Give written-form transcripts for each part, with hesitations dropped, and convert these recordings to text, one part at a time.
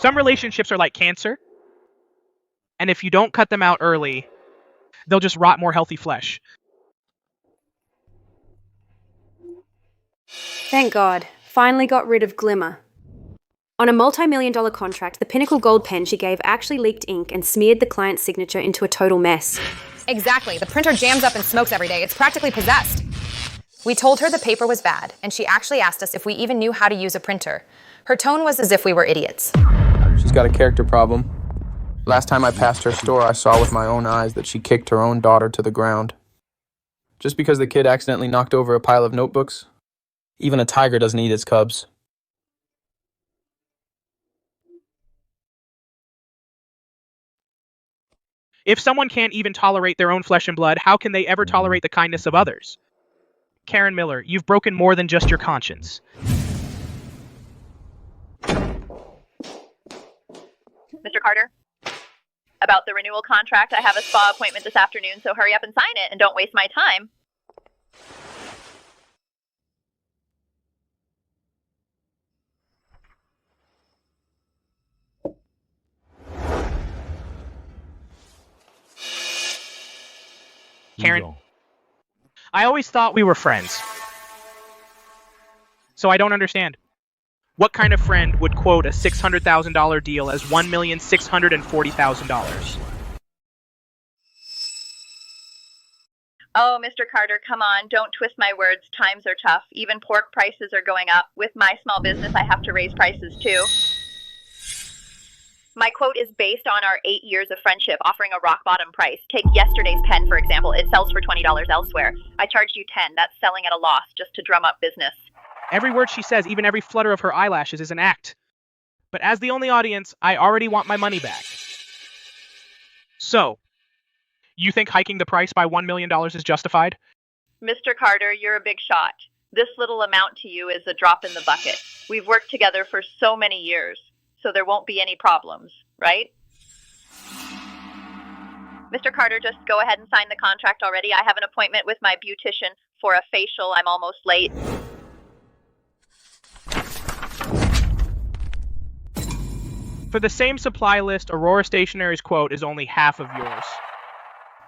Some relationships are like cancer, and if you don't cut them out early, they'll just rot more healthy flesh. Thank God. Finally got rid of Glimmer. On a multi-million-dollar contract, the Pinnacle gold pen she gave actually leaked ink and smeared the client's signature into a total mess. Exactly. The printer jams up and smokes every day. It's practically possessed. We told her the paper was bad, and she actually asked us if we even knew how to use a printer. Her tone was as if we were idiots. She's got a character problem. Last time I passed her store, I saw with my own eyes that she kicked her own daughter to the ground. Just because the kid accidentally knocked over a pile of notebooks? Even a tiger doesn't eat its cubs. If someone can't even tolerate their own flesh and blood, how can they ever tolerate the kindness of others? Karen Miller, you've broken more than just your conscience. Mr. Carter, about the renewal contract, I have a spa appointment this afternoon, so hurry up and sign it and don't waste my time. Karen, I always thought we were friends. So I don't understand. What kind of friend would quote a $600,000 deal as $1,640,000? Oh, Mr. Carter, come on, don't twist my words. Times are tough. Even pork prices are going up. With my small business, I have to raise prices too. My quote is based on our 8 years of friendship, offering a rock-bottom price. Take yesterday's pen, for example. It sells for $20 elsewhere. I charged you $10. That's selling at a loss just to drum up business. Every word she says, even every flutter of her eyelashes, is an act. But as the only audience, I already want my money back. So, you think hiking the price by $1 million is justified? Mr. Carter, you're a big shot. This little amount to you is a drop in the bucket. We've worked together for so many years, so there won't be any problems, right? Mr. Carter, just go ahead and sign the contract already. I have an appointment with my beautician for a facial. I'm almost late. For the same supply list, Aurora Stationery's quote is only half of yours.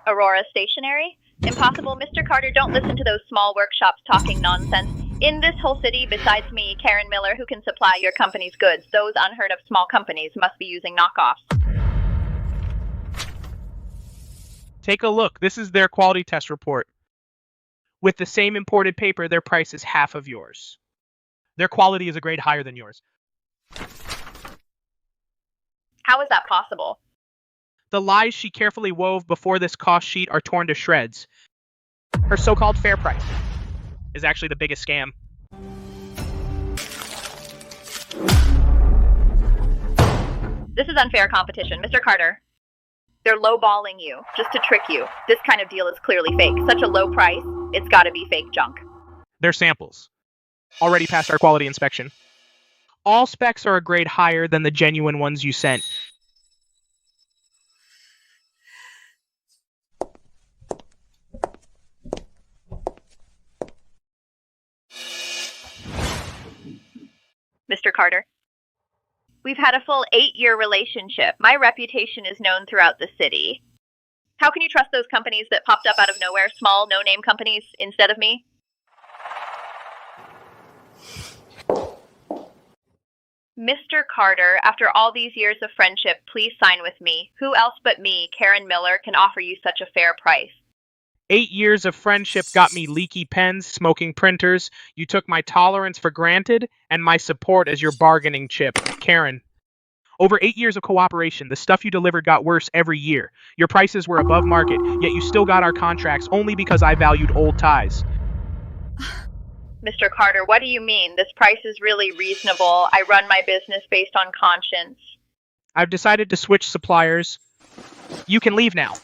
Aurora Stationery? Impossible. Mr. Carter, don't listen to those small workshops talking nonsense. In this whole city, besides me, Karen Miller, who can supply your company's goods, those unheard of small companies must be using knockoffs. Take a look. This is their quality test report. With the same imported paper, their price is half of yours. Their quality is a grade higher than yours. How is that possible? The lies she carefully wove before this cost sheet are torn to shreds. Her so-called fair price is actually the biggest scam. This is unfair competition. Mr. Carter, they're lowballing you just to trick you. This kind of deal is clearly fake. Such a low price, it's gotta be fake junk. They're samples. Already passed our quality inspection. All specs are a grade higher than the genuine ones you sent. Mr. Carter, we've had a full 8-year relationship. My reputation is known throughout the city. How can you trust those companies that popped up out of nowhere, small, no-name companies, instead of me? Mr. Carter, after all these years of friendship, please sign with me. Who else but me, Karen Miller, can offer you such a fair price? 8 years of friendship got me leaky pens, smoking printers. You took my tolerance for granted and my support as your bargaining chip. Karen, over 8 years of cooperation, the stuff you delivered got worse every year. Your prices were above market, yet you still got our contracts only because I valued old ties. Mr. Carter, what do you mean? This price is really reasonable. I run my business based on conscience. I've decided to switch suppliers. You can leave now.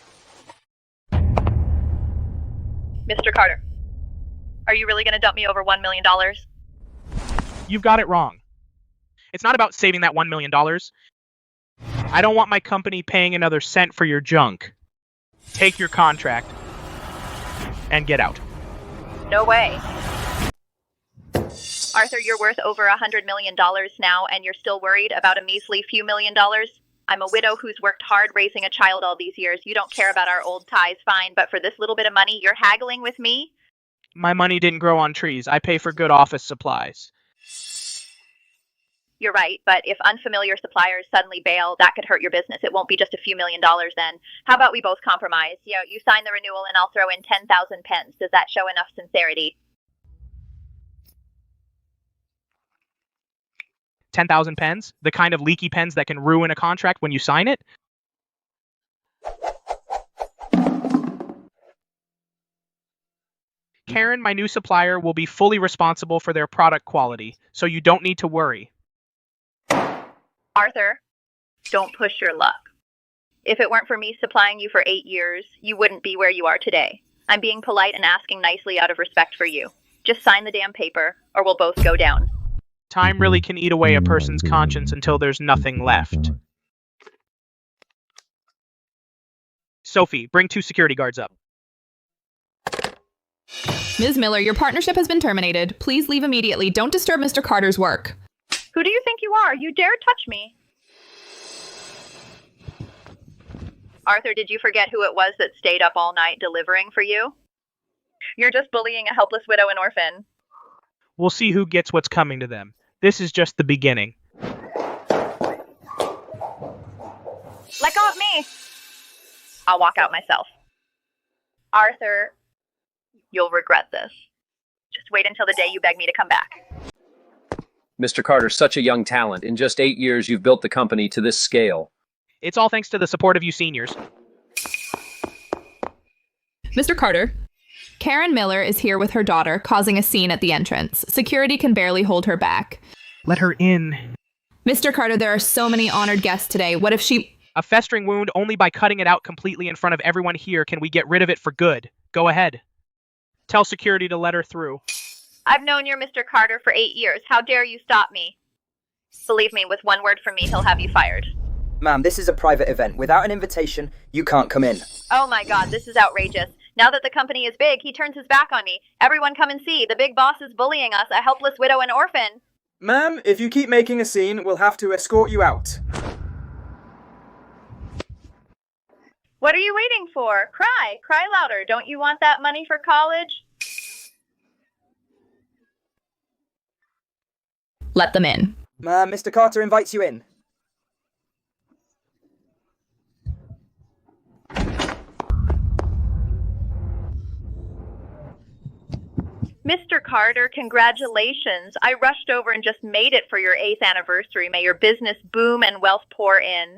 Mr. Carter, are you really going to dump me over $1 million? You've got it wrong. It's not about saving that $1 million. I don't want my company paying another cent for your junk. Take your contract and get out. No way. Arthur, you're worth over $100 million now, and you're still worried about a measly few $1,000,000? I'm a widow who's worked hard raising a child all these years. You don't care about our old ties, fine, but for this little bit of money, you're haggling with me? My money didn't grow on trees. I pay for good office supplies. You're right, but if unfamiliar suppliers suddenly bail, that could hurt your business. It won't be just a few $1,000,000 then. How about we both compromise? You sign the renewal and I'll throw in 10,000 pence. Does that show enough sincerity? 10,000 pens? The kind of leaky pens that can ruin a contract when you sign it? Karen, my new supplier, will be fully responsible for their product quality, so you don't need to worry. Arthur, don't push your luck. If it weren't for me supplying you for 8 years, you wouldn't be where you are today. I'm being polite and asking nicely out of respect for you. Just sign the damn paper, or we'll both go down. Time really can eat away a person's conscience until there's nothing left. Sophie, bring 2 security guards up. Ms. Miller, your partnership has been terminated. Please leave immediately. Don't disturb Mr. Carter's work. Who do you think you are? You dare touch me? Arthur, did you forget who it was that stayed up all night delivering for you? You're just bullying a helpless widow and orphan. We'll see who gets what's coming to them. This is just the beginning. Let go of me! I'll walk out myself. Arthur, you'll regret this. Just wait until the day you beg me to come back. Mr. Carter, such a young talent. In just 8 years, you've built the company to this scale. It's all thanks to the support of you seniors. Mr. Carter, Karen Miller is here with her daughter, causing a scene at the entrance. Security can barely hold her back. Let her in. Mr. Carter, there are so many honored guests today. What if she... A festering wound, only by cutting it out completely in front of everyone here can we get rid of it for good. Go ahead. Tell security to let her through. I've known your Mr. Carter for 8 years. How dare you stop me? Believe me, with one word from me, he'll have you fired. Ma'am, this is a private event. Without an invitation, you can't come in. Oh my god, this is outrageous. Now that the company is big, he turns his back on me. Everyone come and see. The big boss is bullying us, a helpless widow and orphan. Ma'am, if you keep making a scene, we'll have to escort you out. What are you waiting for? Cry. Cry louder. Don't you want that money for college? Let them in. Ma'am, Mr. Carter invites you in. Mr. Carter, congratulations. I rushed over and just made it for your 8th anniversary. May your business boom and wealth pour in.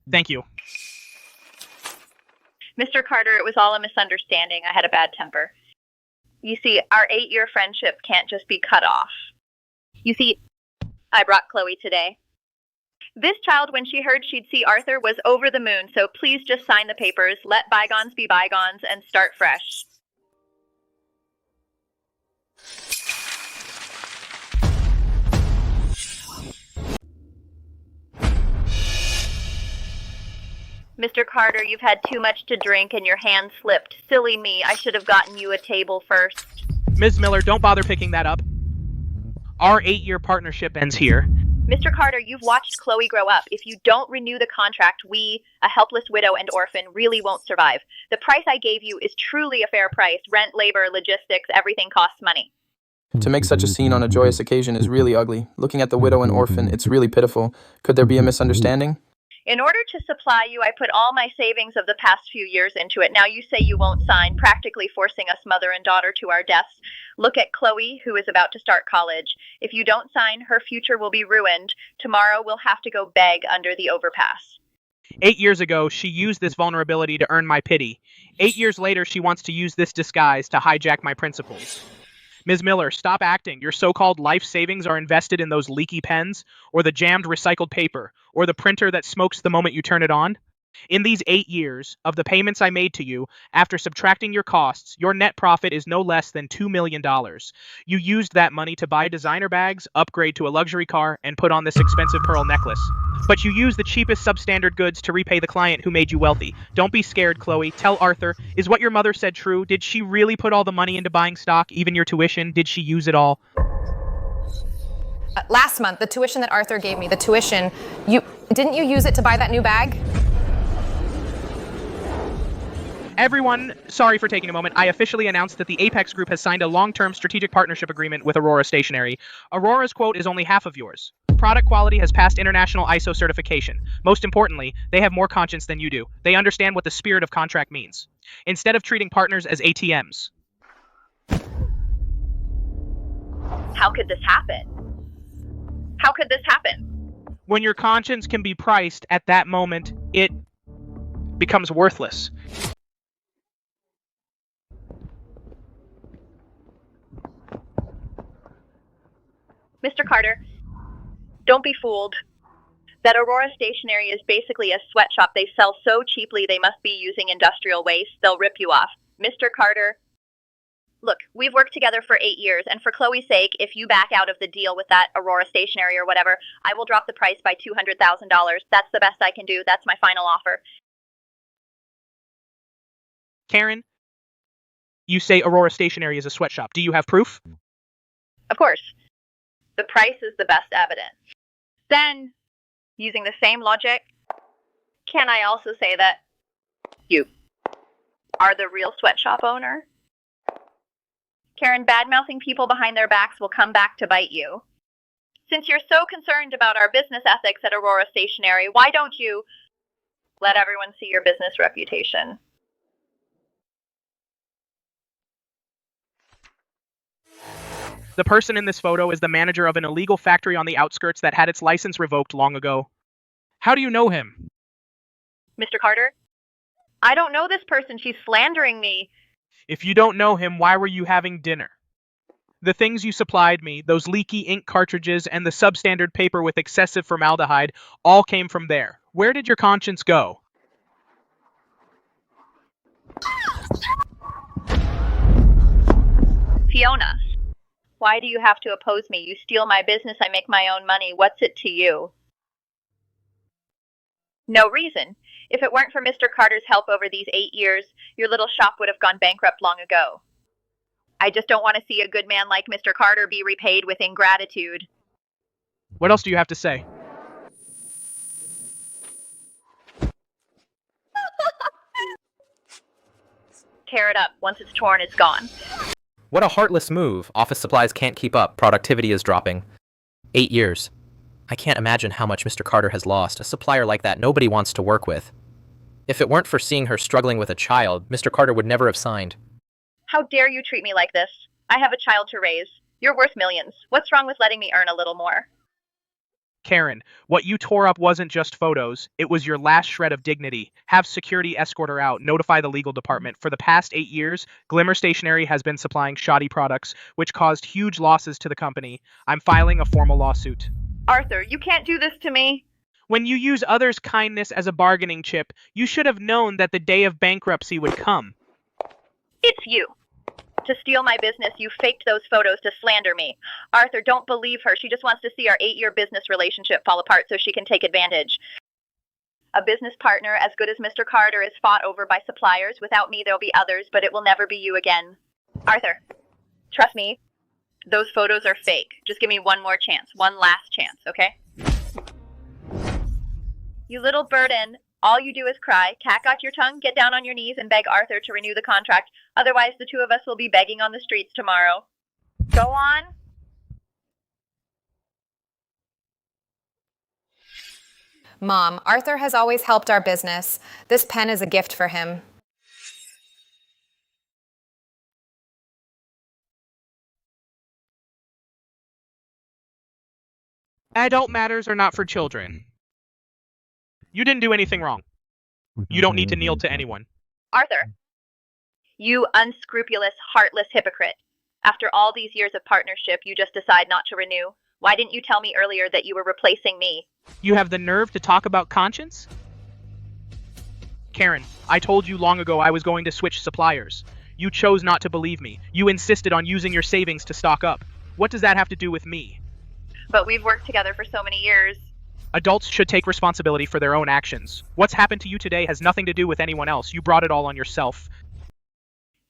Thank you. Mr. Carter, it was all a misunderstanding. I had a bad temper. You see, our 8-year friendship can't just be cut off. You see, I brought Chloe today. This child, when she heard she'd see Arthur, was over the moon, so please just sign the papers, let bygones be bygones, and start fresh. Mr. Carter, you've had too much to drink and your hand slipped. Silly me, I should have gotten you a table first. Ms. Miller, don't bother picking that up. Our 8-year partnership ends here. Mr. Carter, you've watched Chloe grow up. If you don't renew the contract, we, a helpless widow and orphan, really won't survive. The price I gave you is truly a fair price. Rent, labor, logistics, everything costs money. To make such a scene on a joyous occasion is really ugly. Looking at the widow and orphan, it's really pitiful. Could there be a misunderstanding? In order to supply you, I put all my savings of the past few years into it. Now you say you won't sign, practically forcing us mother and daughter to our deaths. Look at Chloe, who is about to start college. If you don't sign, her future will be ruined. Tomorrow we'll have to go beg under the overpass. 8 years ago, she used this vulnerability to earn my pity. 8 years later, she wants to use this disguise to hijack my principles. Ms. Miller, stop acting. Your so-called life savings are invested in those leaky pens, or the jammed recycled paper, or the printer that smokes the moment you turn it on. In these 8 years of the payments I made to you, after subtracting your costs, your net profit is no less than $2 million. You used that money to buy designer bags, upgrade to a luxury car, and put on this expensive pearl necklace. But you used the cheapest substandard goods to repay the client who made you wealthy. Don't be scared, Chloe. Tell Arthur, is what your mother said true? Did she really put all the money into buying stock, even your tuition? Did she use it all? Last month, the tuition that Arthur gave me, the tuition, didn't you use it to buy that new bag? Everyone, sorry for taking a moment. I officially announced that the Apex Group has signed a long-term strategic partnership agreement with Aurora Stationery. Aurora's quote is only half of yours. Product quality has passed international ISO certification. Most importantly, they have more conscience than you do. They understand what the spirit of contract means. Instead of treating partners as ATMs. How could this happen? How could this happen? When your conscience can be priced at that moment, it becomes worthless. Mr. Carter, don't be fooled. That Aurora Stationery is basically a sweatshop. They sell so cheaply they must be using industrial waste. They'll rip you off. Mr. Carter, look, we've worked together for 8 years, and for Chloe's sake, if you back out of the deal with that Aurora Stationery or whatever, I will drop the price by $200,000. That's the best I can do. That's my final offer. Karen, you say Aurora Stationery is a sweatshop. Do you have proof? Of course. The price is the best evidence. Then, using the same logic, can I also say that you are the real sweatshop owner? Karen, bad-mouthing people behind their backs will come back to bite you. Since you're so concerned about our business ethics at Aurora Stationery, why don't you let everyone see your business reputation? The person in this photo is the manager of an illegal factory on the outskirts that had its license revoked long ago. How do you know him? Mr. Carter? I don't know this person. She's slandering me. If you don't know him, why were you having dinner? The things you supplied me, those leaky ink cartridges and the substandard paper with excessive formaldehyde, all came from there. Where did your conscience go? Fiona, why do you have to oppose me? You steal my business, I make my own money. What's it to you? No reason. If it weren't for Mr. Carter's help over these 8 years, your little shop would have gone bankrupt long ago. I just don't want to see a good man like Mr. Carter be repaid with ingratitude. What else do you have to say? Tear it up. Once it's torn, it's gone. What a heartless move. Office supplies can't keep up. Productivity is dropping. 8 years. I can't imagine how much Mr. Carter has lost. A supplier like that nobody wants to work with. If it weren't for seeing her struggling with a child, Mr. Carter would never have signed. How dare you treat me like this? I have a child to raise. You're worth millions. What's wrong with letting me earn a little more? Karen, what you tore up wasn't just photos. It was your last shred of dignity. Have security escort her out. Notify the legal department. For the past 8 years, Glimmer Stationery has been supplying shoddy products, which caused huge losses to the company. I'm filing a formal lawsuit. Arthur, you can't do this to me. When you use others' kindness as a bargaining chip, you should have known that the day of bankruptcy would come. It's you. To steal my business, you faked those photos to slander me. Arthur, don't believe her. She just wants to see our 8-year business relationship fall apart so she can take advantage. A business partner as good as Mr. Carter is fought over by suppliers. Without me, there'll be others, but it will never be you again. Arthur, trust me, those photos are fake. Just give me one more chance, one last chance, okay? You little burden. All you do is cry, cack out your tongue, get down on your knees, and beg Arthur to renew the contract. Otherwise, the two of us will be begging on the streets tomorrow. Go on. Mom, Arthur has always helped our business. This pen is a gift for him. Adult matters are not for children. You didn't do anything wrong. You don't need to kneel to anyone. Arthur, you unscrupulous, heartless hypocrite. After all these years of partnership, you just decide not to renew. Why didn't you tell me earlier that you were replacing me? You have the nerve to talk about conscience? Karen, I told you long ago I was going to switch suppliers. You chose not to believe me. You insisted on using your savings to stock up. What does that have to do with me? But we've worked together for so many years. Adults should take responsibility for their own actions. What's happened to you today has nothing to do with anyone else. You brought it all on yourself.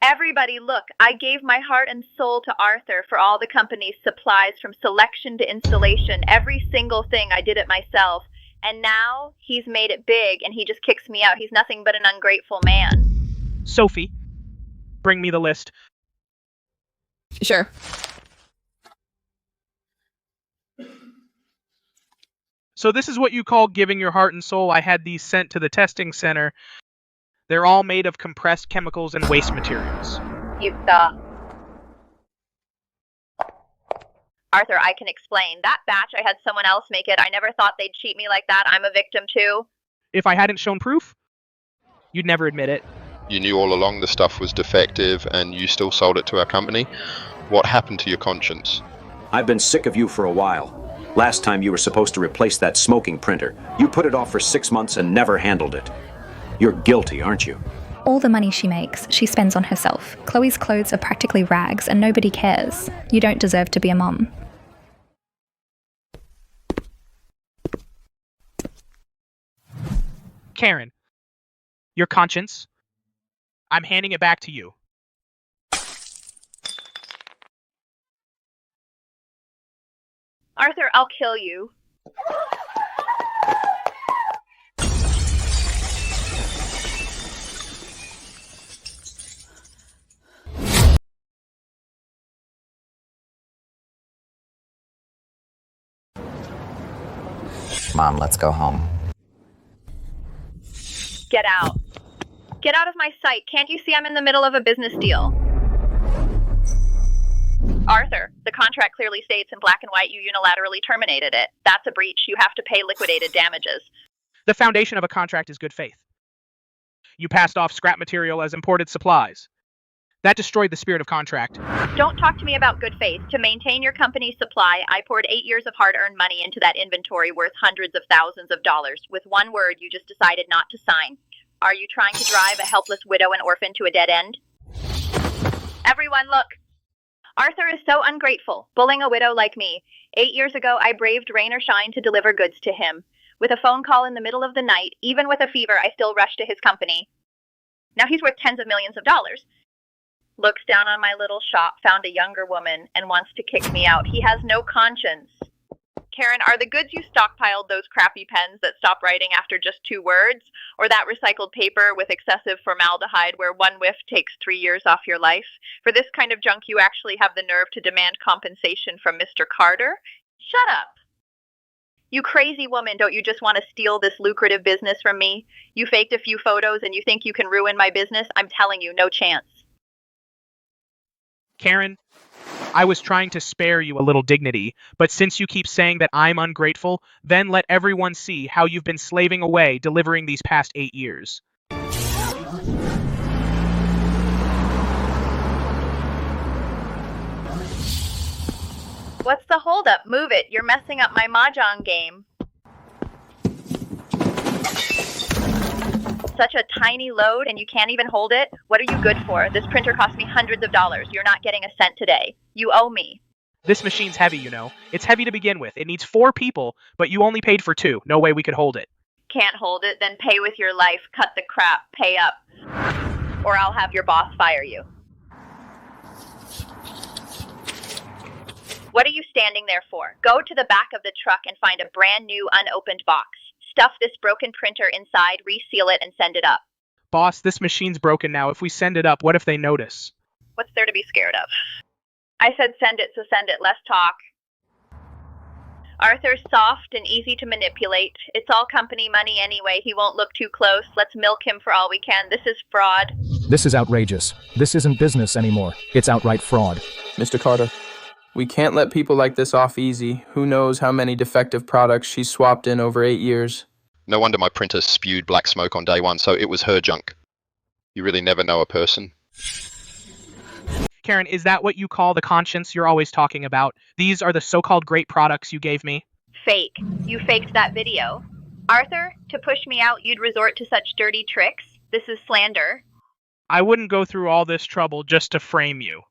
Everybody, look, I gave my heart and soul to Arthur for all the company's supplies from selection to installation. Every single thing I did it myself. And now he's made it big and he just kicks me out. He's nothing but an ungrateful man. Sophie, bring me the list. Sure. So this is what you call giving your heart and soul. I had these sent to the testing center. They're all made of compressed chemicals and waste materials. You thought. Arthur, I can explain. That batch, I had someone else make it. I never thought they'd cheat me like that. I'm a victim too. If I hadn't shown proof, you'd never admit it. You knew all along the stuff was defective and you still sold it to our company. What happened to your conscience? I've been sick of you for a while. Last time you were supposed to replace that smoking printer. You put it off for 6 months and never handled it. You're guilty, aren't you? All the money she makes, she spends on herself. Chloe's clothes are practically rags and nobody cares. You don't deserve to be a mum. Karen, your conscience, I'm handing it back to you. Arthur, I'll kill you. Mom, let's go home. Get out. Get out of my sight. Can't you see I'm in the middle of a business deal? Arthur, the contract clearly states in black and white you unilaterally terminated it. That's a breach. You have to pay liquidated damages. The foundation of a contract is good faith. You passed off scrap material as imported supplies. That destroyed the spirit of contract. Don't talk to me about good faith. To maintain your company's supply, I poured 8 years of hard-earned money into that inventory worth hundreds of thousands of dollars. With one word, you just decided not to sign. Are you trying to drive a helpless widow and orphan to a dead end? Everyone, look. Arthur is so ungrateful, bullying a widow like me. 8 years ago, I braved rain or shine to deliver goods to him. With a phone call in the middle of the night, even with a fever, I still rushed to his company. Now he's worth tens of millions of dollars. Looks down on my little shop, found a younger woman, and wants to kick me out. He has no conscience. Karen, are the goods you stockpiled those crappy pens that stop writing after just 2 words? Or that recycled paper with excessive formaldehyde where one whiff takes 3 years off your life? For this kind of junk, you actually have the nerve to demand compensation from Mr. Carter? Shut up. You crazy woman, don't you just want to steal this lucrative business from me? You faked a few photos and you think you can ruin my business? I'm telling you, no chance. Karen, I was trying to spare you a little dignity, but since you keep saying that I'm ungrateful, then let everyone see how you've been slaving away delivering these past 8 years. What's the holdup? Move it. You're messing up my mahjong game. Such a tiny load and you can't even hold it? What are you good for? This printer cost me hundreds of dollars. You're not getting a cent today. You owe me. This machine's heavy, you know. It's heavy to begin with. It needs 4 people, but you only paid for 2. No way we could hold it. Can't hold it? Then pay with your life. Cut the crap. Pay up. Or I'll have your boss fire you. What are you standing there for? Go to the back of the truck and find a brand new unopened box. Stuff this broken printer inside, reseal it, and send it up. Boss, this machine's broken now. If we send it up, what if they notice? What's there to be scared of? I said send it, so send it. Less talk. Arthur's soft and easy to manipulate. It's all company money anyway. He won't look too close. Let's milk him for all we can. This is fraud. This is outrageous. This isn't business anymore. It's outright fraud. Mr. Carter, we can't let people like this off easy. Who knows how many defective products she's swapped in over 8 years. No wonder my printer spewed black smoke on day 1, so it was her junk. You really never know a person. Karen, is that what you call the conscience you're always talking about? These are the so-called great products you gave me? Fake. You faked that video. Arthur, to push me out, you'd resort to such dirty tricks. This is slander. I wouldn't go through all this trouble just to frame you.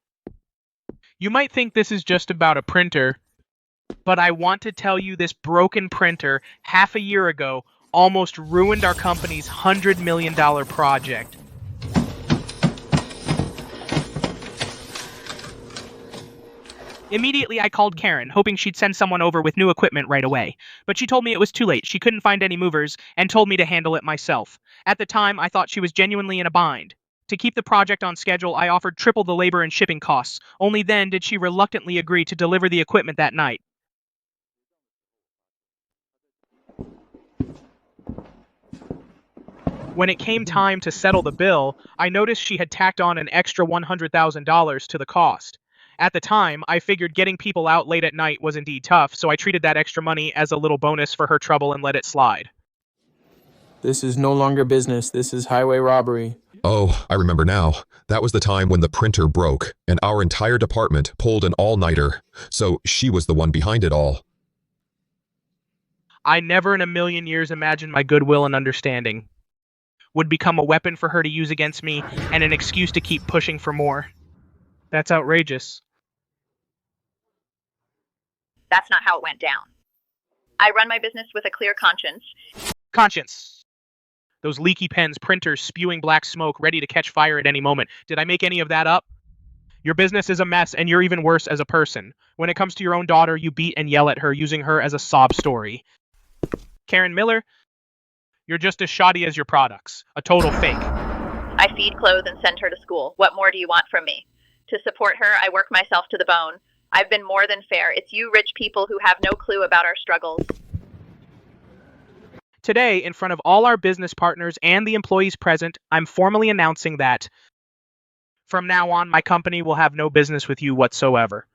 You might think this is just about a printer, but I want to tell you this broken printer half a year ago almost ruined our company's $100 million project. Immediately, I called Karen, hoping she'd send someone over with new equipment right away. But she told me it was too late. She couldn't find any movers and told me to handle it myself. At the time, I thought she was genuinely in a bind. To keep the project on schedule, I offered triple the labor and shipping costs. Only then did she reluctantly agree to deliver the equipment that night. When it came time to settle the bill, I noticed she had tacked on an extra $100,000 to the cost. At the time, I figured getting people out late at night was indeed tough, so I treated that extra money as a little bonus for her trouble and let it slide. This is no longer business. This is highway robbery. Oh, I remember now. That was the time when the printer broke, and our entire department pulled an all-nighter. So she was the one behind it all. I never in a million years imagined my goodwill and understanding would become a weapon for her to use against me and an excuse to keep pushing for more. That's outrageous. That's not how it went down. I run my business with a clear conscience. Conscience. Those leaky pens, printers spewing black smoke, ready to catch fire at any moment. Did I make any of that up? Your business is a mess, and you're even worse as a person. When it comes to your own daughter, you beat and yell at her, using her as a sob story. Karen Miller, you're just as shoddy as your products. A total fake. I feed, clothe, and send her to school. What more do you want from me? To support her, I work myself to the bone. I've been more than fair. It's you rich people who have no clue about our struggles. Today, in front of all our business partners and the employees present, I'm formally announcing that from now on, my company will have no business with you whatsoever.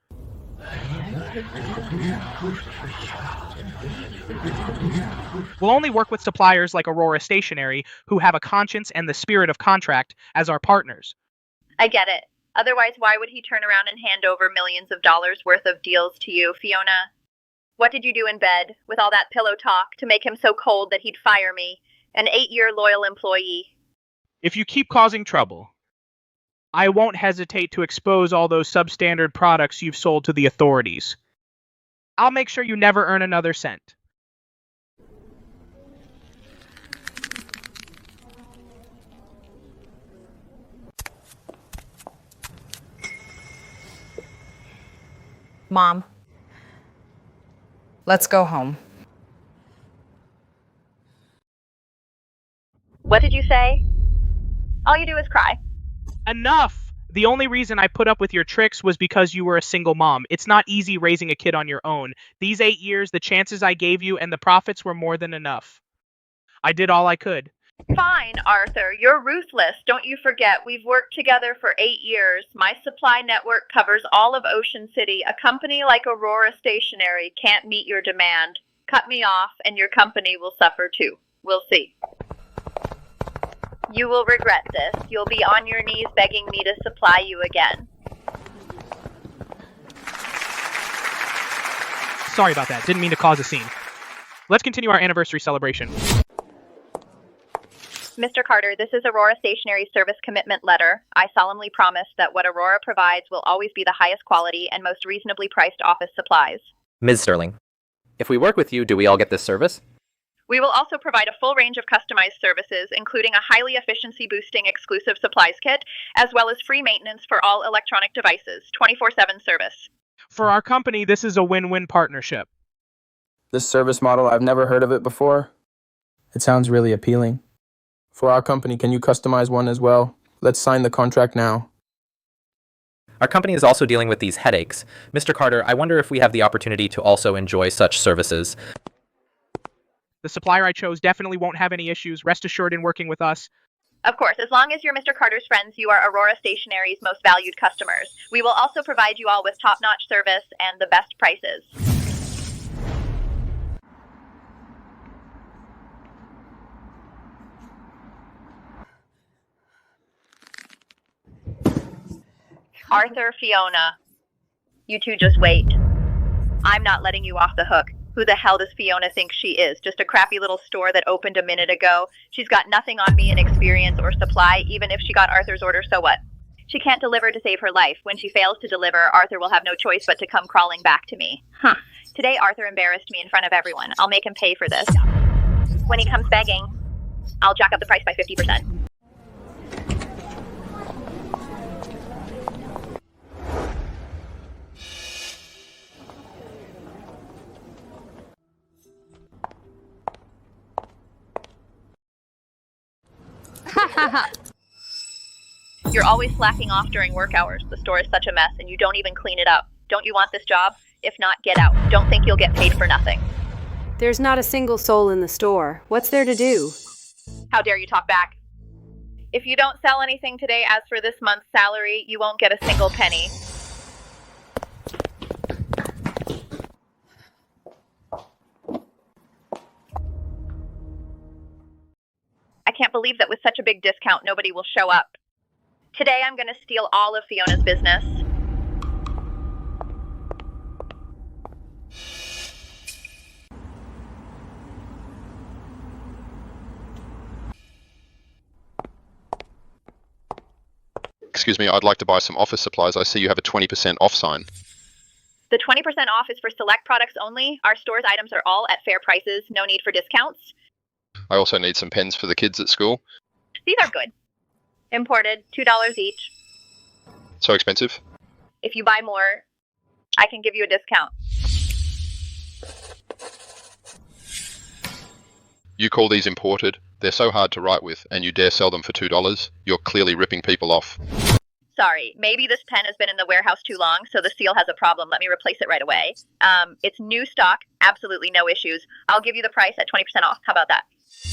We'll only work with suppliers like Aurora Stationery, who have a conscience and the spirit of contract, as our partners. I get it. Otherwise, why would he turn around and hand over millions of dollars worth of deals to you, Fiona? What did you do in bed, with all that pillow talk, to make him so cold that he'd fire me, an 8-year loyal employee? If you keep causing trouble, I won't hesitate to expose all those substandard products you've sold to the authorities. I'll make sure you never earn another cent. Mom, let's go home. What did you say? All you do is cry. Enough! The only reason I put up with your tricks was because you were a single mom. It's not easy raising a kid on your own. These 8 years, the chances I gave you, and the profits were more than enough. I did all I could. Fine, Arthur. You're ruthless. Don't you forget, we've worked together for 8 years. My supply network covers all of Ocean City. A company like Aurora Stationery can't meet your demand. Cut me off, and your company will suffer too. We'll see. You will regret this. You'll be on your knees begging me to supply you again. Sorry about that. Didn't mean to cause a scene. Let's continue our anniversary celebration. Mr. Carter, this is Aurora Stationery's service commitment letter. I solemnly promise that what Aurora provides will always be the highest quality and most reasonably priced office supplies. Ms. Sterling, if we work with you, do we all get this service? We will also provide a full range of customized services, including a highly efficiency-boosting exclusive supplies kit, as well as free maintenance for all electronic devices, 24/7 service. For our company, this is a win-win partnership. This service model, I've never heard of it before. It sounds really appealing. For our company, can you customize one as well? Let's sign the contract now. Our company is also dealing with these headaches. Mr. Carter, I wonder if we have the opportunity to also enjoy such services. The supplier I chose definitely won't have any issues. Rest assured in working with us. Of course, as long as you're Mr. Carter's friends, you are Aurora Stationery's most valued customers. We will also provide you all with top-notch service and the best prices. Arthur, Fiona, you two just wait. I'm not letting you off the hook. Who the hell does Fiona think she is? Just a crappy little store that opened a minute ago? She's got nothing on me in experience or supply. Even if she got Arthur's order, so what? She can't deliver to save her life. When she fails to deliver, Arthur will have no choice but to come crawling back to me. Today, Arthur embarrassed me in front of everyone. I'll make him pay for this. When he comes begging, I'll jack up the price by 50%. Haha. You're always slacking off during work hours. The store is such a mess and you don't even clean it up. Don't you want this job? If not, get out. Don't think you'll get paid for nothing. There's not a single soul in the store. What's there to do? How dare you talk back? If you don't sell anything today as for this month's salary, you won't get a single penny. I can't believe that with such a big discount, nobody will show up. Today, I'm going to steal all of Fiona's business. Excuse me, I'd like to buy some office supplies. I see you have a 20% off sign. The 20% off is for select products only. Our store's items are all at fair prices, no need for discounts. I also need some pens for the kids at school. These are good. Imported, $2 each. So expensive? If you buy more, I can give you a discount. You call these imported? They're so hard to write with, and you dare sell them for $2? You're clearly ripping people off. Sorry, maybe this pen has been in the warehouse too long, so the seal has a problem. Let me replace it right away. It's new stock, absolutely no issues. I'll give you the price at 20% off. How about that?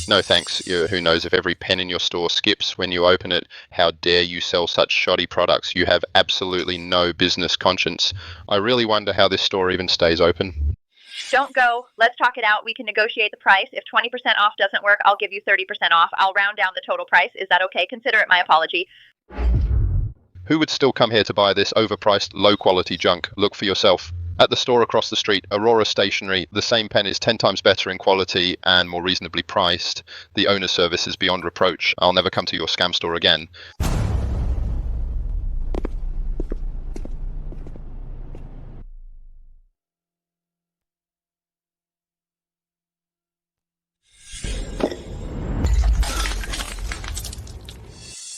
No thanks. Who knows if every pen in your store skips when you open it? How dare you sell such shoddy products? You have absolutely no business conscience. I really wonder how this store even stays open. Don't go. Let's talk it out. We can negotiate the price. If 20% off doesn't work, I'll give you 30% off. I'll round down the total price. Is that okay? Consider it my apology. Who would still come here to buy this overpriced, low-quality junk? Look for yourself. At the store across the street, Aurora Stationery, the same pen is 10 times better in quality and more reasonably priced. The owner service is beyond reproach. I'll never come to your scam store again.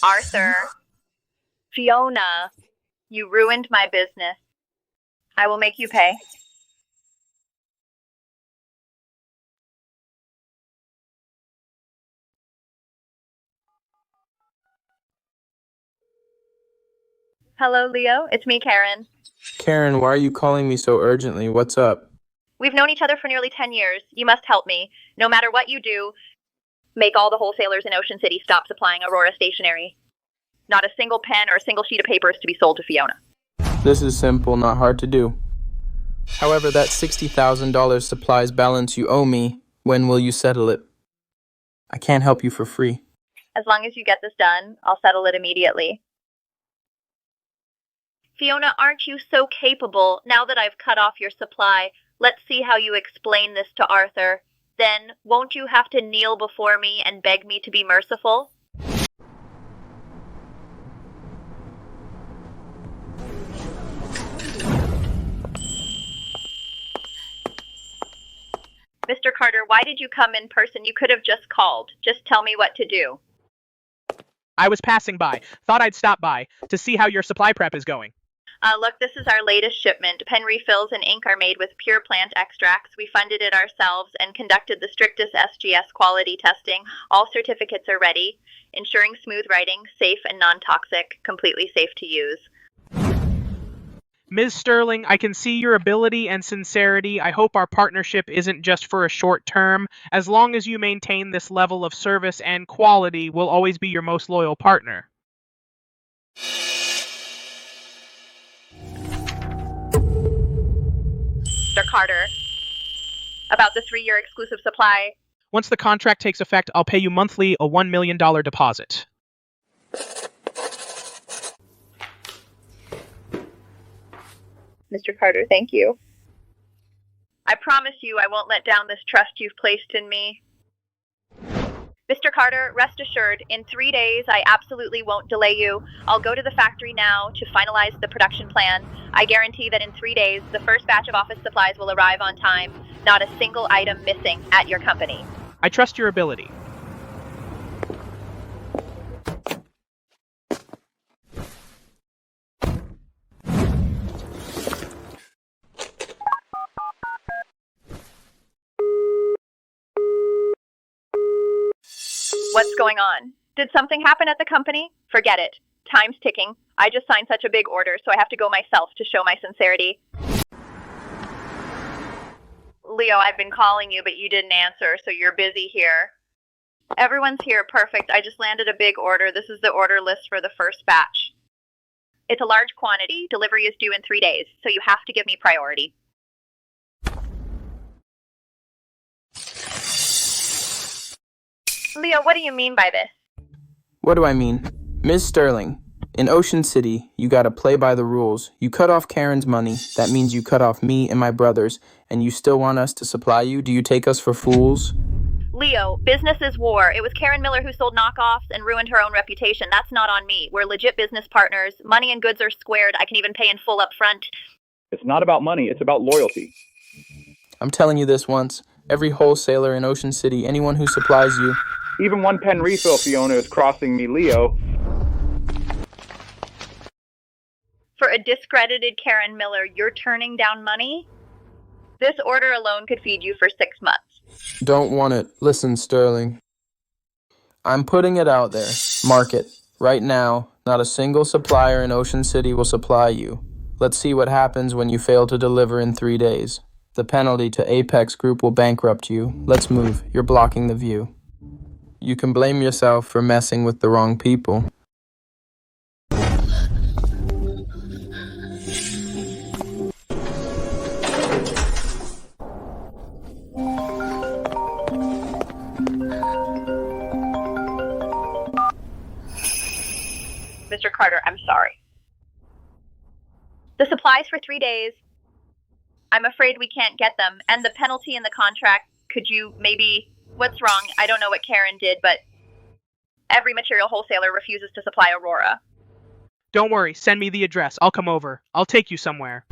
Arthur. Fiona. You ruined my business. I will make you pay. Hello, Leo. It's me, Karen. Karen, why are you calling me so urgently? What's up? We've known each other for nearly 10 years. You must help me. No matter what you do, make all the wholesalers in Ocean City stop supplying Aurora Stationery. Not a single pen or a single sheet of paper is to be sold to Fiona. This is simple, not hard to do. However, that $60,000 supplies balance you owe me, when will you settle it? I can't help you for free. As long as you get this done, I'll settle it immediately. Fiona, aren't you so capable? Now that I've cut off your supply, let's see how you explain this to Arthur. Then, won't you have to kneel before me and beg me to be merciful? Mr. Carter, why did you come in person? You could have just called. Just tell me what to do. I was passing by. Thought I'd stop by to see how your supply prep is going. Look, this is our latest shipment. Pen refills and ink are made with pure plant extracts. We funded it ourselves and conducted the strictest SGS quality testing. All certificates are ready, ensuring smooth writing, safe and non-toxic, completely safe to use. Ms. Sterling, I can see your ability and sincerity. I hope our partnership isn't just for a short term. As long as you maintain this level of service and quality, we'll always be your most loyal partner. Mr. Carter, about the 3-year exclusive supply. Once the contract takes effect, I'll pay you monthly a $1 million deposit. Mr. Carter, thank you. I promise you I won't let down this trust you've placed in me. Mr. Carter, rest assured, in 3 days, I absolutely won't delay you. I'll go to the factory now to finalize the production plan. I guarantee that in 3 days, the first batch of office supplies will arrive on time. Not a single item missing at your company. I trust your ability. What's going on? Did something happen at the company? Forget it. Time's ticking. I just signed such a big order, so I have to go myself to show my sincerity. Leo, I've been calling you, but you didn't answer, so you're busy here. Everyone's here. Perfect. I just landed a big order. This is the order list for the first batch. It's a large quantity. Delivery is due in 3 days, so you have to give me priority. Leo, what do you mean by this? What do I mean? Ms. Sterling, in Ocean City, you gotta play by the rules. You cut off Karen's money. That means you cut off me and my brothers. And you still want us to supply you? Do you take us for fools? Leo, business is war. It was Karen Miller who sold knockoffs and ruined her own reputation. That's not on me. We're legit business partners. Money and goods are squared. I can even pay in full up front. It's not about money. It's about loyalty. I'm telling you this once. Every wholesaler in Ocean City, anyone who supplies you... Even 1 pen refill, Fiona, is crossing me, Leo. For a discredited Karen Miller, you're turning down money? This order alone could feed you for 6 months. Don't want it. Listen, Sterling. I'm putting it out there. Mark it. Right now, not a single supplier in Ocean City will supply you. Let's see what happens when you fail to deliver in 3 days. The penalty to Apex Group will bankrupt you. Let's move. You're blocking the view. You can blame yourself for messing with the wrong people. Mr. Carter, I'm sorry. The supplies for 3 days. I'm afraid we can't get them. And the penalty in the contract, could you maybe... What's wrong? I don't know what Karen did, but every material wholesaler refuses to supply Aurora. Don't worry, send me the address. I'll come over. I'll take you somewhere.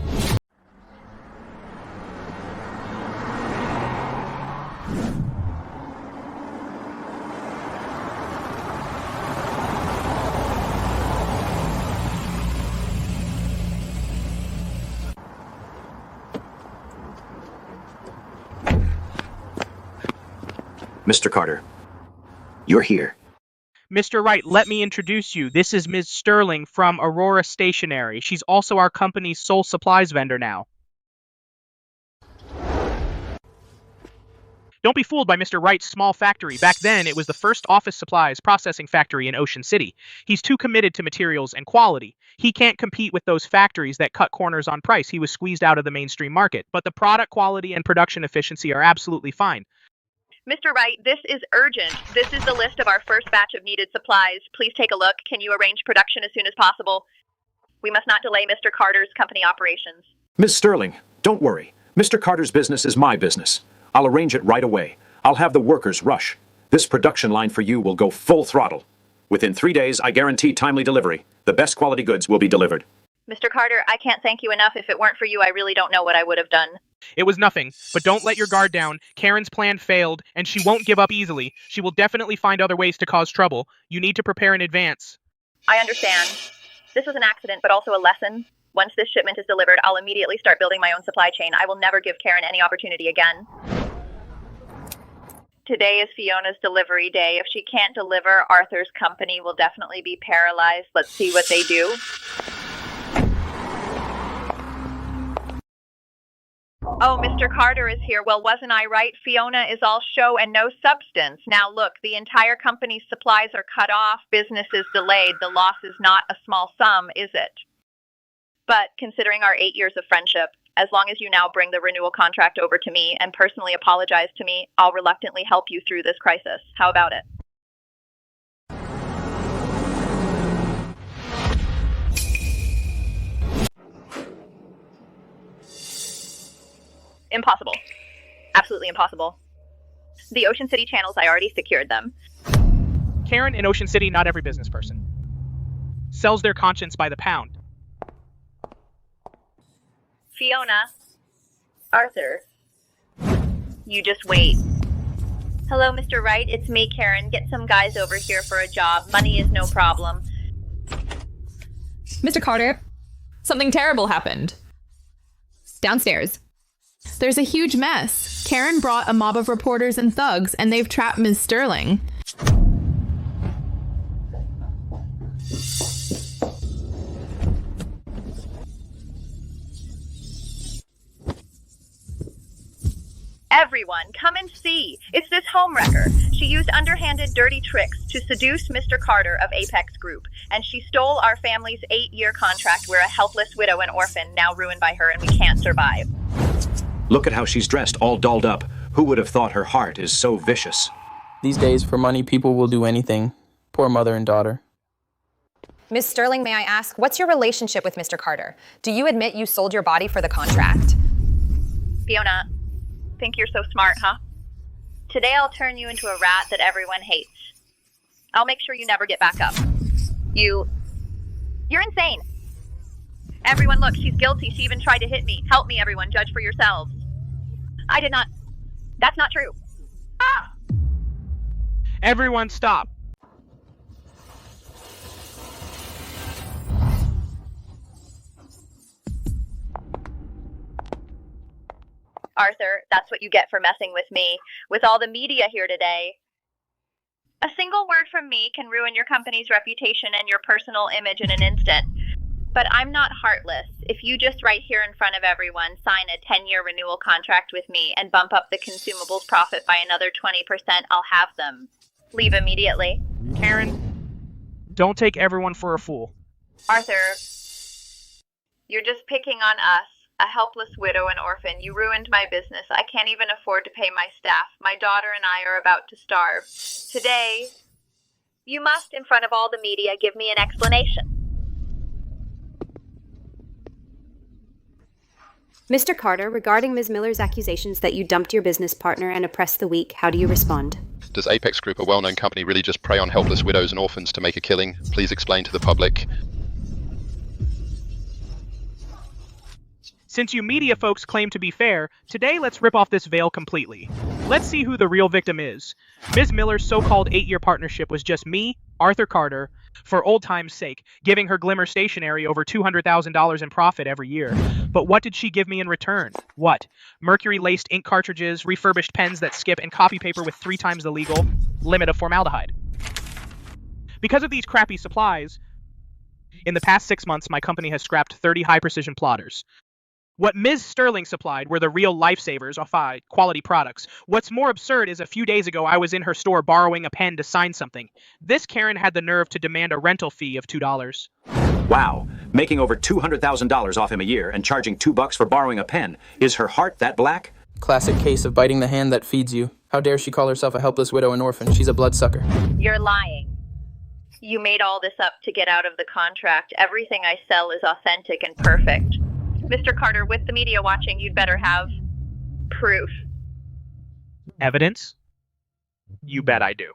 Mr. Carter, you're here. Mr. Wright, let me introduce you. This is Ms. Sterling from Aurora Stationery. She's also our company's sole supplies vendor now. Don't be fooled by Mr. Wright's small factory. Back then, it was the first office supplies processing factory in Ocean City. He's too committed to materials and quality. He can't compete with those factories that cut corners on price. He was squeezed out of the mainstream market. But the product quality and production efficiency are absolutely fine. Mr. Wright, this is urgent. This is the list of our first batch of needed supplies. Please take a look. Can you arrange production as soon as possible? We must not delay Mr. Carter's company operations. Ms. Sterling, don't worry. Mr. Carter's business is my business. I'll arrange it right away. I'll have the workers rush. This production line for you will go full throttle. Within 3 days, I guarantee timely delivery. The best quality goods will be delivered. Mr. Carter, I can't thank you enough. If it weren't for you, I really don't know what I would have done. It was nothing, but don't let your guard down. Karen's plan failed, and she won't give up easily. She will definitely find other ways to cause trouble. You need to prepare in advance. I understand. This was an accident, but also a lesson. Once this shipment is delivered, I'll immediately start building my own supply chain. I will never give Karen any opportunity again. Today is Fiona's delivery day. If she can't deliver, Arthur's company will definitely be paralyzed. Let's see what they do. Oh, Mr. Carter is here. Well, wasn't I right? Fiona is all show and no substance. Now look, the entire company's supplies are cut off. Business is delayed. The loss is not a small sum, is it? But considering our 8 years of friendship, as long as you now bring the renewal contract over to me and personally apologize to me, I'll reluctantly help you through this crisis. How about it? Impossible. Absolutely impossible. The Ocean City channels, I already secured them. Karen in Ocean City, not every business person. Sells their conscience by the pound. Fiona. Arthur. You just wait. Hello, Mr. Wright. It's me, Karen. Get some guys over here for a job. Money is no problem. Mr. Carter, something terrible happened. Downstairs. There's a huge mess. Karen brought a mob of reporters and thugs, and they've trapped Ms. Sterling. everyone, come and see. It's this homewrecker. She used underhanded, dirty tricks to seduce Mr. Carter of Apex Group, and she stole our family's 8-year contract. We're a helpless widow and orphan, now ruined by her, and we can't survive. Look at how she's dressed, all dolled up. Who would have thought her heart is so vicious? These days, for money, people will do anything. Poor mother and daughter. Ms. Sterling, may I ask, what's your relationship with Mr. Carter? Do you admit you sold your body for the contract? Fiona, think you're so smart, huh? Today I'll turn you into a rat that everyone hates. I'll make sure you never get back up. You're insane. Everyone, look, she's guilty. She even tried to hit me. Help me, everyone. Judge for yourselves. I did not. That's not true. Ah! Everyone stop. Arthur, that's what you get for messing with me. With all the media here today. A single word from me can ruin your company's reputation and your personal image in an instant. But I'm not heartless. If you just right here in front of everyone sign a 10-year renewal contract with me and bump up the consumables profit by another 20%, I'll have them. Leave immediately. Karen, don't take everyone for a fool. Arthur, you're just picking on us. A helpless widow and orphan. You ruined my business. I can't even afford to pay my staff. My daughter and I are about to starve. Today, you must, in front of all the media, give me an explanation. Mr. Carter, regarding Ms. Miller's accusations that you dumped your business partner and oppressed the weak, how do you respond? Does Apex Group, a well-known company, really just prey on helpless widows and orphans to make a killing? Please explain to the public. Since you media folks claim to be fair, today let's rip off this veil completely. Let's see who the real victim is. Ms. Miller's so-called 8-year partnership was just me, Arthur Carter, for old time's sake, giving her Glimmer Stationery over $200,000 in profit every year. But what did she give me in return? What? Mercury-laced ink cartridges, refurbished pens that skip, and copy paper with 3 times the legal limit of formaldehyde. Because of these crappy supplies, in the past 6 months, my company has scrapped 30 high-precision plotters. What Ms. Sterling supplied were the real lifesavers of quality products. What's more absurd is a few days ago I was in her store borrowing a pen to sign something. This Karen had the nerve to demand a rental fee of $2. Wow, making over $200,000 off him a year and charging $2 for borrowing a pen. Is her heart that black? Classic case of biting the hand that feeds you. How dare she call herself a helpless widow and orphan? She's a bloodsucker. You're lying. You made all this up to get out of the contract. Everything I sell is authentic and perfect. Mr. Carter, with the media watching, you'd better have proof. Evidence? You bet I do.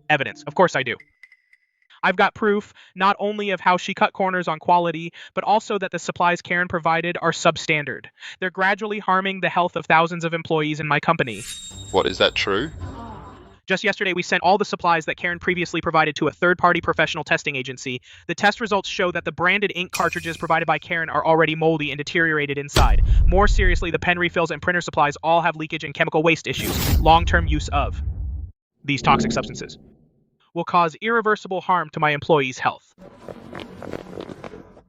Evidence. Of course I do. I've got proof not only of how she cut corners on quality, but also that the supplies Karen provided are substandard. They're gradually harming the health of thousands of employees in my company. What, is that true? Just yesterday, we sent all the supplies that Karen previously provided to a third-party professional testing agency. The test results show that the branded ink cartridges provided by Karen are already moldy and deteriorated inside. More seriously, the pen refills and printer supplies all have leakage and chemical waste issues. Long-term use of these toxic substances will cause irreversible harm to my employees' health.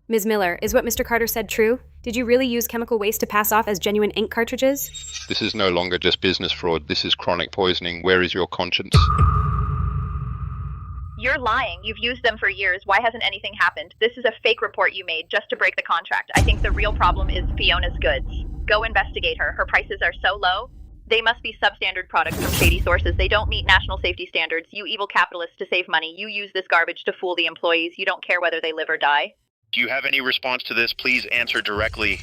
Ms. Miller, is what Mr. Carter said true? Did you really use chemical waste to pass off as genuine ink cartridges? This is no longer just business fraud. This is chronic poisoning. Where is your conscience? You're lying. You've used them for years. Why hasn't anything happened? This is a fake report you made just to break the contract. I think the real problem is Fiona's goods. Go investigate her. Her prices are so low. They must be substandard products from shady sources. They don't meet national safety standards. You evil capitalists, to save money, you use this garbage to fool the employees. You don't care whether they live or die. Do you have any response to this? Please answer directly.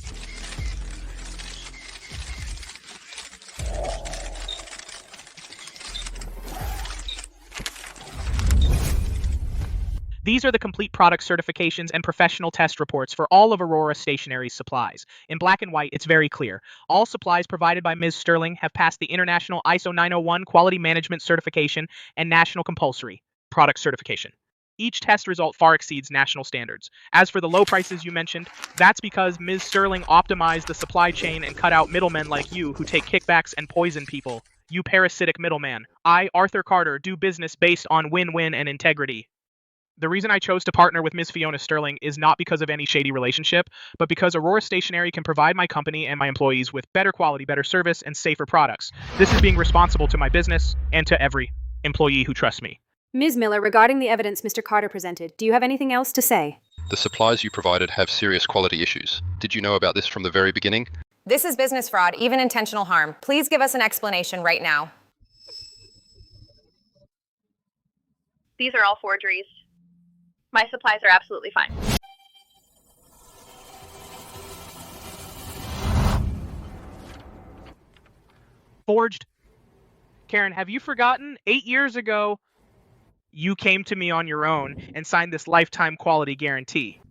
These are the complete product certifications and professional test reports for all of Aurora Stationery's supplies. In black and white, it's very clear. All supplies provided by Ms. Sterling have passed the International ISO 901 Quality Management Certification and National Compulsory Product Certification. Each test result far exceeds national standards. As for the low prices you mentioned, that's because Ms. Sterling optimized the supply chain and cut out middlemen like you who take kickbacks and poison people. You parasitic middleman. I, Arthur Carter, do business based on win-win and integrity. The reason I chose to partner with Ms. Fiona Sterling is not because of any shady relationship, but because Aurora Stationery can provide my company and my employees with better quality, better service, and safer products. This is being responsible to my business and to every employee who trusts me. Ms. Miller, regarding the evidence Mr. Carter presented, do you have anything else to say? The supplies you provided have serious quality issues. Did you know about this from the very beginning? This is business fraud, even intentional harm. Please give us an explanation right now. These are all forgeries. My supplies are absolutely fine. Forged? Karen, have you forgotten? 8 years ago, you came to me on your own and signed this lifetime quality guarantee.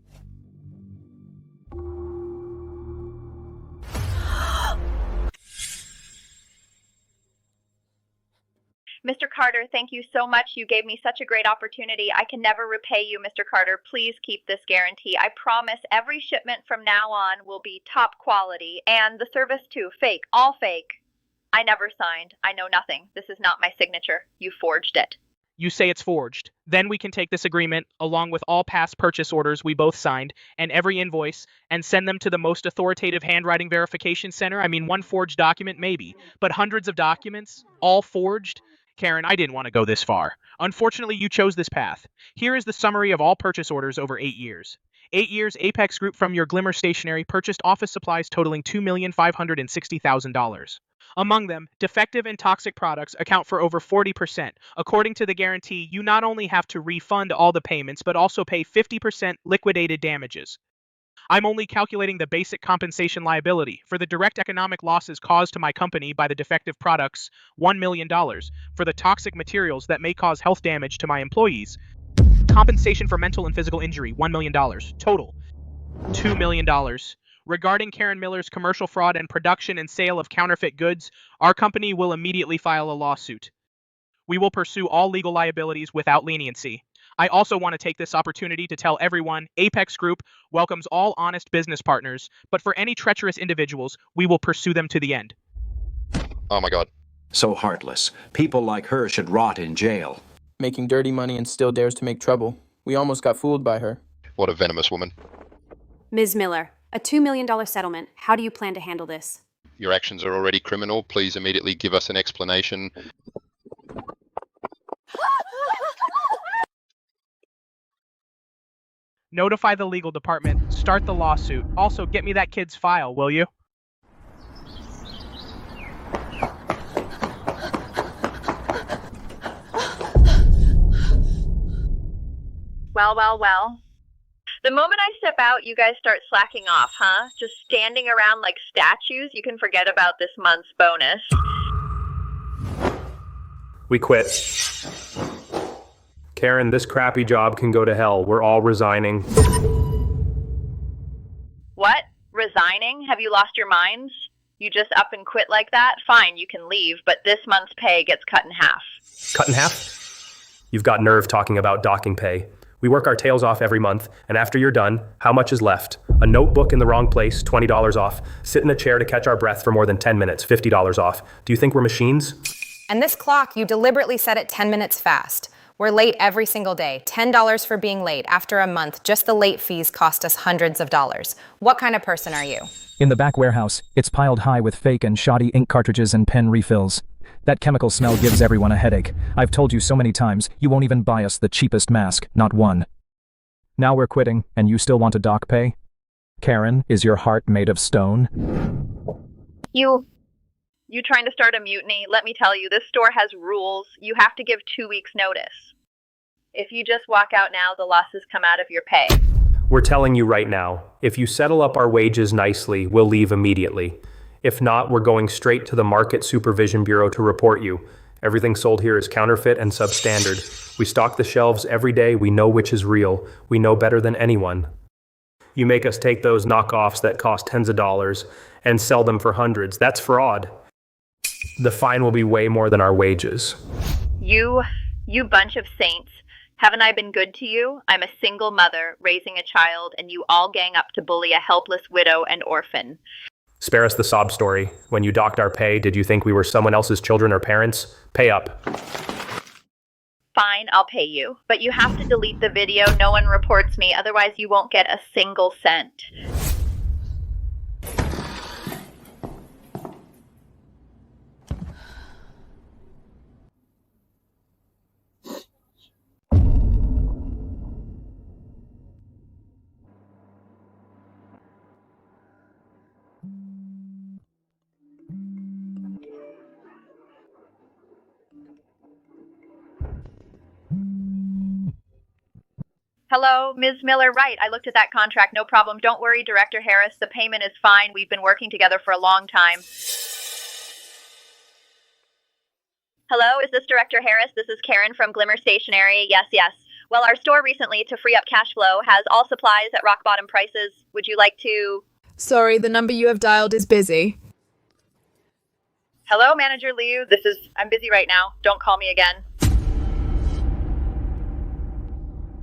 Mr. Carter, thank you so much. You gave me such a great opportunity. I can never repay you, Mr. Carter. Please keep this guarantee. I promise every shipment from now on will be top quality. And the service too. Fake. All fake. I never signed. I know nothing. This is not my signature. You forged it. You say it's forged. Then we can take this agreement, along with all past purchase orders we both signed, and every invoice, and send them to the most authoritative handwriting verification center. I mean, one forged document, maybe. But hundreds of documents, all forged? Karen, I didn't want to go this far. Unfortunately, you chose this path. Here is the summary of all purchase orders over 8 years. 8 years, Apex Group from your Glimmer Stationery purchased office supplies totaling $2,560,000. Among them, defective and toxic products account for over 40%. According to the guarantee, you not only have to refund all the payments, but also pay 50% liquidated damages. I'm only calculating the basic compensation liability. For the direct economic losses caused to my company by the defective products, $1 million. For the toxic materials that may cause health damage to my employees, compensation for mental and physical injury, $1 million. Total, $2 million. Regarding Karen Miller's commercial fraud and production and sale of counterfeit goods, our company will immediately file a lawsuit. We will pursue all legal liabilities without leniency. I also want to take this opportunity to tell everyone Apex Group welcomes all honest business partners, but for any treacherous individuals, we will pursue them to the end. Oh my god. So heartless. People like her should rot in jail. Making dirty money and still dares to make trouble. We almost got fooled by her. What a venomous woman. Ms. Miller, a $2 million settlement. How do you plan to handle this? Your actions are already criminal. Please immediately give us an explanation. Notify the legal department. Start the lawsuit. Also, get me that kid's file, will you? Well. The moment I step out, you guys start slacking off, huh? Just standing around like statues? You can forget about this month's bonus. We quit. Karen, this crappy job can go to hell. We're all resigning. What? Resigning? Have you lost your minds? You just up and quit like that? Fine, you can leave, but this month's pay gets cut in half. Cut in half? You've got nerve talking about docking pay. We work our tails off every month, and after you're done, how much is left? A notebook in the wrong place, $20 off. Sit in a chair to catch our breath for more than 10 minutes, $50 off. Do you think we're machines? And this clock, you deliberately set it 10 minutes fast. We're late every single day. $10 for being late. After a month, just the late fees cost us hundreds of dollars. What kind of person are you? In the back warehouse, it's piled high with fake and shoddy ink cartridges and pen refills. That chemical smell gives everyone a headache. I've told you so many times, you won't even buy us the cheapest mask, not one. Now we're quitting, and you still want a dock pay? Karen, is your heart made of stone? You trying to start a mutiny? Let me tell you, this store has rules. You have to give 2 weeks notice. If you just walk out now, the losses come out of your pay. We're telling you right now, if you settle up our wages nicely, we'll leave immediately. If not, we're going straight to the Market Supervision Bureau to report you. Everything sold here is counterfeit and substandard. We stock the shelves every day. We know which is real. We know better than anyone. You make us take those knockoffs that cost tens of dollars and sell them for hundreds. That's fraud. The fine will be way more than our wages. You bunch of saints. Haven't I been good to you? I'm a single mother raising a child, and you all gang up to bully a helpless widow and orphan. Spare us the sob story. When you docked our pay, did you think we were someone else's children or parents? Pay up. Fine, I'll pay you. But you have to delete the video. No one reports me, otherwise you won't get a single cent. Hello, Ms. Miller, right. I looked at that contract. No problem. Don't worry, Director Harris. The payment is fine. We've been working together for a long time. Hello, is this Director Harris? This is Karen from Glimmer Stationery. Yes, yes. Well, our store recently, to free up cash flow, has all supplies at rock bottom prices. Would you like to... Sorry, the number you have dialed is busy. Hello, Manager Liu. I'm busy right now. Don't call me again.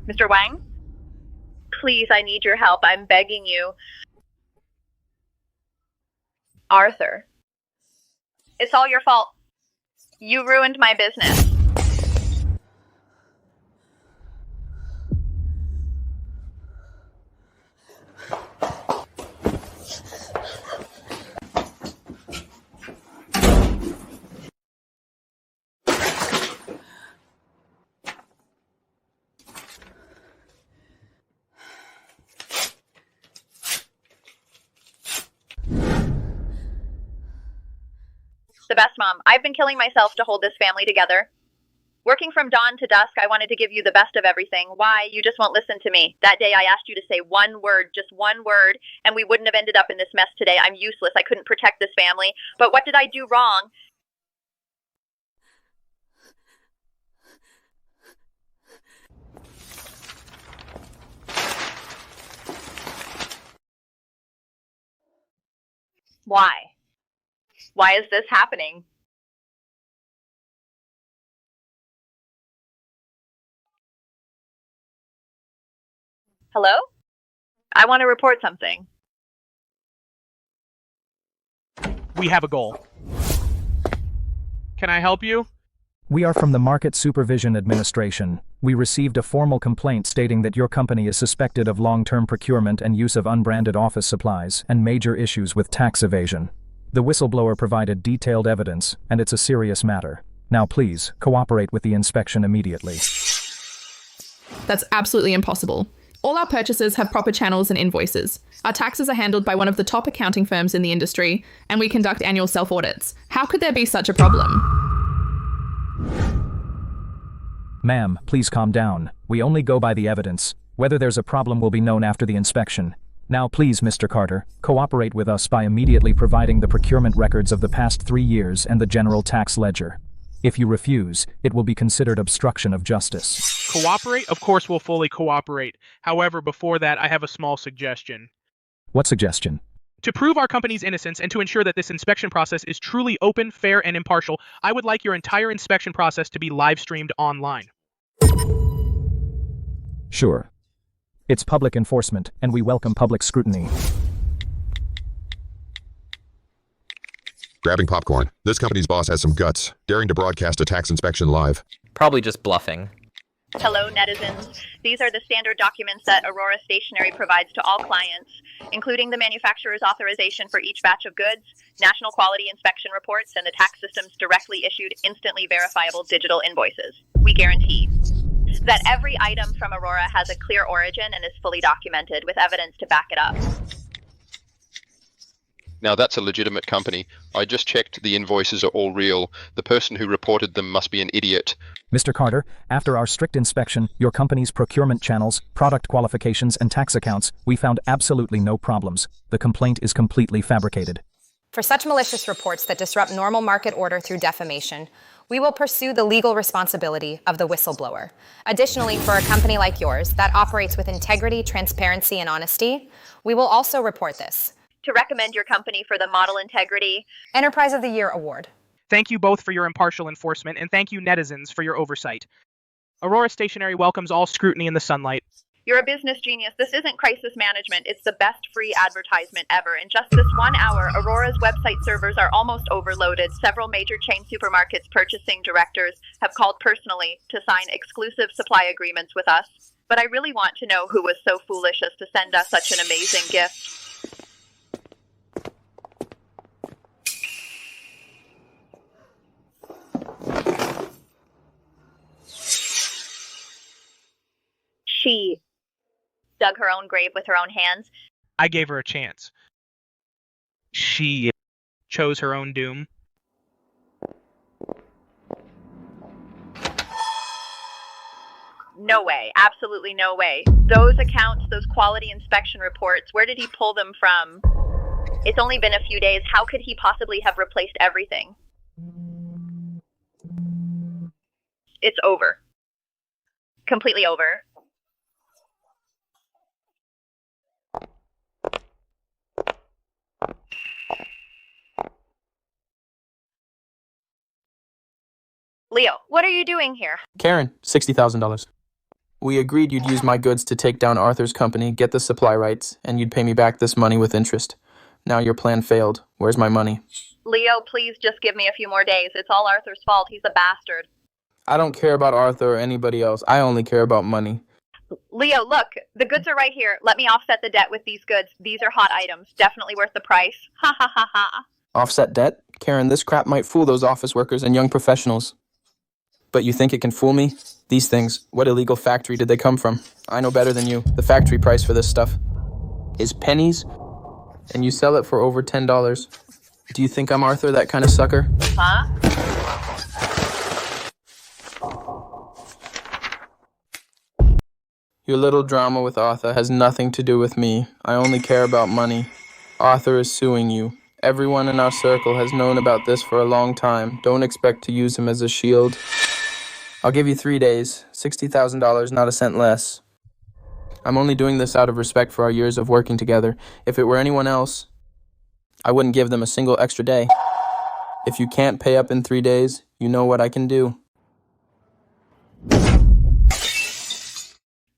Mr. Wang? Please, I need your help. I'm begging you. Arthur. It's all your fault. You ruined my business. The best mom. I've been killing myself to hold this family together. Working from dawn to dusk, I wanted to give you the best of everything. Why? You just won't listen to me. That day I asked you to say one word, just one word, and we wouldn't have ended up in this mess today. I'm useless. I couldn't protect this family. But what did I do wrong? Why? Why is this happening? Hello? I want to report something. We have a goal. Can I help you? We are from the Market Supervision Administration. We received a formal complaint stating that your company is suspected of long-term procurement and use of unbranded office supplies and major issues with tax evasion. The whistleblower provided detailed evidence, and it's a serious matter. Now please, cooperate with the inspection immediately. That's absolutely impossible. All our purchases have proper channels and invoices. Our taxes are handled by one of the top accounting firms in the industry, and we conduct annual self-audits. How could there be such a problem? Ma'am, please calm down. We only go by the evidence. Whether there's a problem will be known after the inspection. Now please, Mr. Carter, cooperate with us by immediately providing the procurement records of the past 3 years and the general tax ledger. If you refuse, it will be considered obstruction of justice. Cooperate? Of course we'll fully cooperate. However, before that, I have a small suggestion. What suggestion? To prove our company's innocence and to ensure that this inspection process is truly open, fair, and impartial, I would like your entire inspection process to be live-streamed online. Sure. It's public enforcement, and we welcome public scrutiny. Grabbing popcorn. This company's boss has some guts, daring to broadcast a tax inspection live. Probably just bluffing. Hello, netizens. These are the standard documents that Aurora Stationery provides to all clients, including the manufacturer's authorization for each batch of goods, national quality inspection reports, and the tax system's directly issued, instantly verifiable digital invoices. We guarantee that every item from Aurora has a clear origin and is fully documented with evidence to back it up. Now that's a legitimate company. I just checked the invoices are all real. The person who reported them must be an idiot. Mr. Carter, after our strict inspection, your company's procurement channels, product qualifications, and tax accounts, we found absolutely no problems. The complaint is completely fabricated. For such malicious reports that disrupt normal market order through defamation, we will pursue the legal responsibility of the whistleblower. Additionally, for a company like yours that operates with integrity, transparency, and honesty, we will also report this. To recommend your company for the Model Integrity Enterprise of the Year Award. Thank you both for your impartial enforcement, and thank you netizens for your oversight. Aurora Stationery welcomes all scrutiny in the sunlight. You're a business genius. This isn't crisis management. It's the best free advertisement ever. In just this 1 hour, Aurora's website servers are almost overloaded. Several major chain supermarkets purchasing directors have called personally to sign exclusive supply agreements with us. But I really want to know who was so foolish as to send us such an amazing gift. She dug her own grave with her own hands. I gave her a chance. She chose her own doom. No way. Absolutely no way. Those accounts, those quality inspection reports, where did he pull them from? It's only been a few days. How could he possibly have replaced everything? It's over. Completely over. Leo, what are you doing here? Karen, $60,000. We agreed you'd use my goods to take down Arthur's company, get the supply rights, and you'd pay me back this money with interest. Now your plan failed. Where's my money? Leo, please just give me a few more days. It's all Arthur's fault. He's a bastard. I don't care about Arthur or anybody else. I only care about money. Leo, look, the goods are right here. Let me offset the debt with these goods. These are hot items. Definitely worth the price. Ha ha ha ha. Offset debt? Karen, this crap might fool those office workers and young professionals. But you think it can fool me? These things, what illegal factory did they come from? I know better than you. The factory price for this stuff is pennies, and you sell it for over $10. Do you think I'm Arthur, that kind of sucker? Huh? Your little drama with Arthur has nothing to do with me. I only care about money. Arthur is suing you. Everyone in our circle has known about this for a long time. Don't expect to use him as a shield. I'll give you 3 days, $60,000, not a cent less. I'm only doing this out of respect for our years of working together. If it were anyone else, I wouldn't give them a single extra day. If you can't pay up in 3 days, you know what I can do.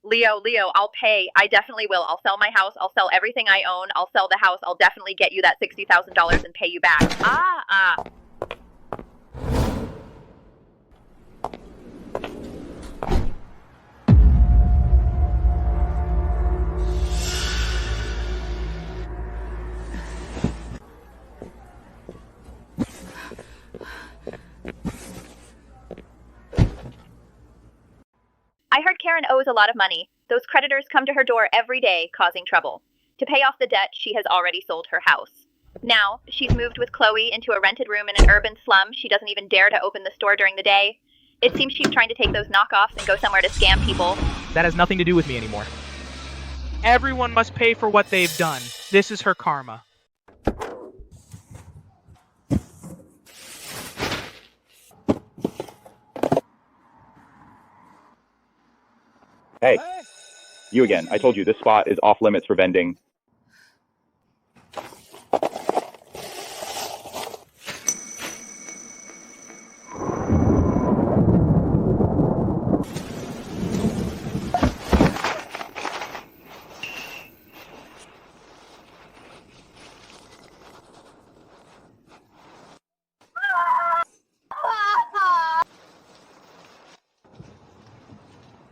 Leo, I'll pay. I definitely will. I'll sell my house. I'll sell everything I own. I'll sell the house. I'll definitely get you that $60,000 and pay you back. I heard Karen owes a lot of money. Those creditors come to her door every day, causing trouble. To pay off the debt, she has already sold her house. Now, she's moved with Chloe into a rented room in an urban slum. She doesn't even dare to open the store during the day. It seems she's trying to take those knockoffs and go somewhere to scam people. That has nothing to do with me anymore. Everyone must pay for what they've done. This is her karma. Hey, you again. I told you this spot is off limits for vending.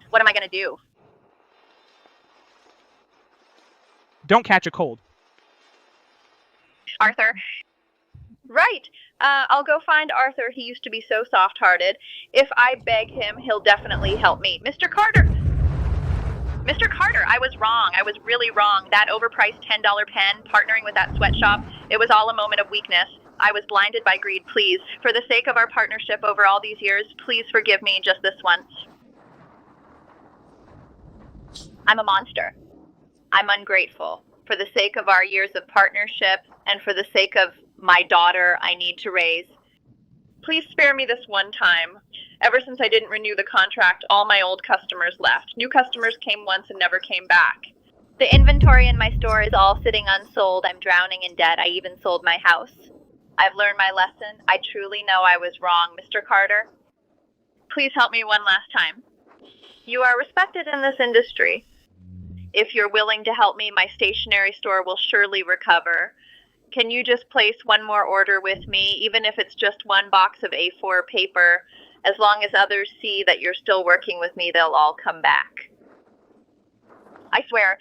What am I going to do? Don't catch a cold. Arthur? Right. I'll go find Arthur. He used to be so soft-hearted. If I beg him, he'll definitely help me. Mr. Carter! Mr. Carter, I was wrong. I was really wrong. That overpriced $10 pen, partnering with that sweatshop, it was all a moment of weakness. I was blinded by greed. Please, for the sake of our partnership over all these years, please forgive me just this once. I'm a monster. I'm ungrateful. For the sake of our years of partnership and for the sake of my daughter I need to raise, please spare me this one time. Ever since I didn't renew the contract, all my old customers left. New customers came once and never came back. The inventory in my store is all sitting unsold. I'm drowning in debt. I even sold my house. I've learned my lesson. I truly know I was wrong. Mr. Carter, please help me one last time. You are respected in this industry. If you're willing to help me, my stationery store will surely recover. Can you just place one more order with me, even if it's just one box of A4 paper? As long as others see that you're still working with me, they'll all come back. I swear,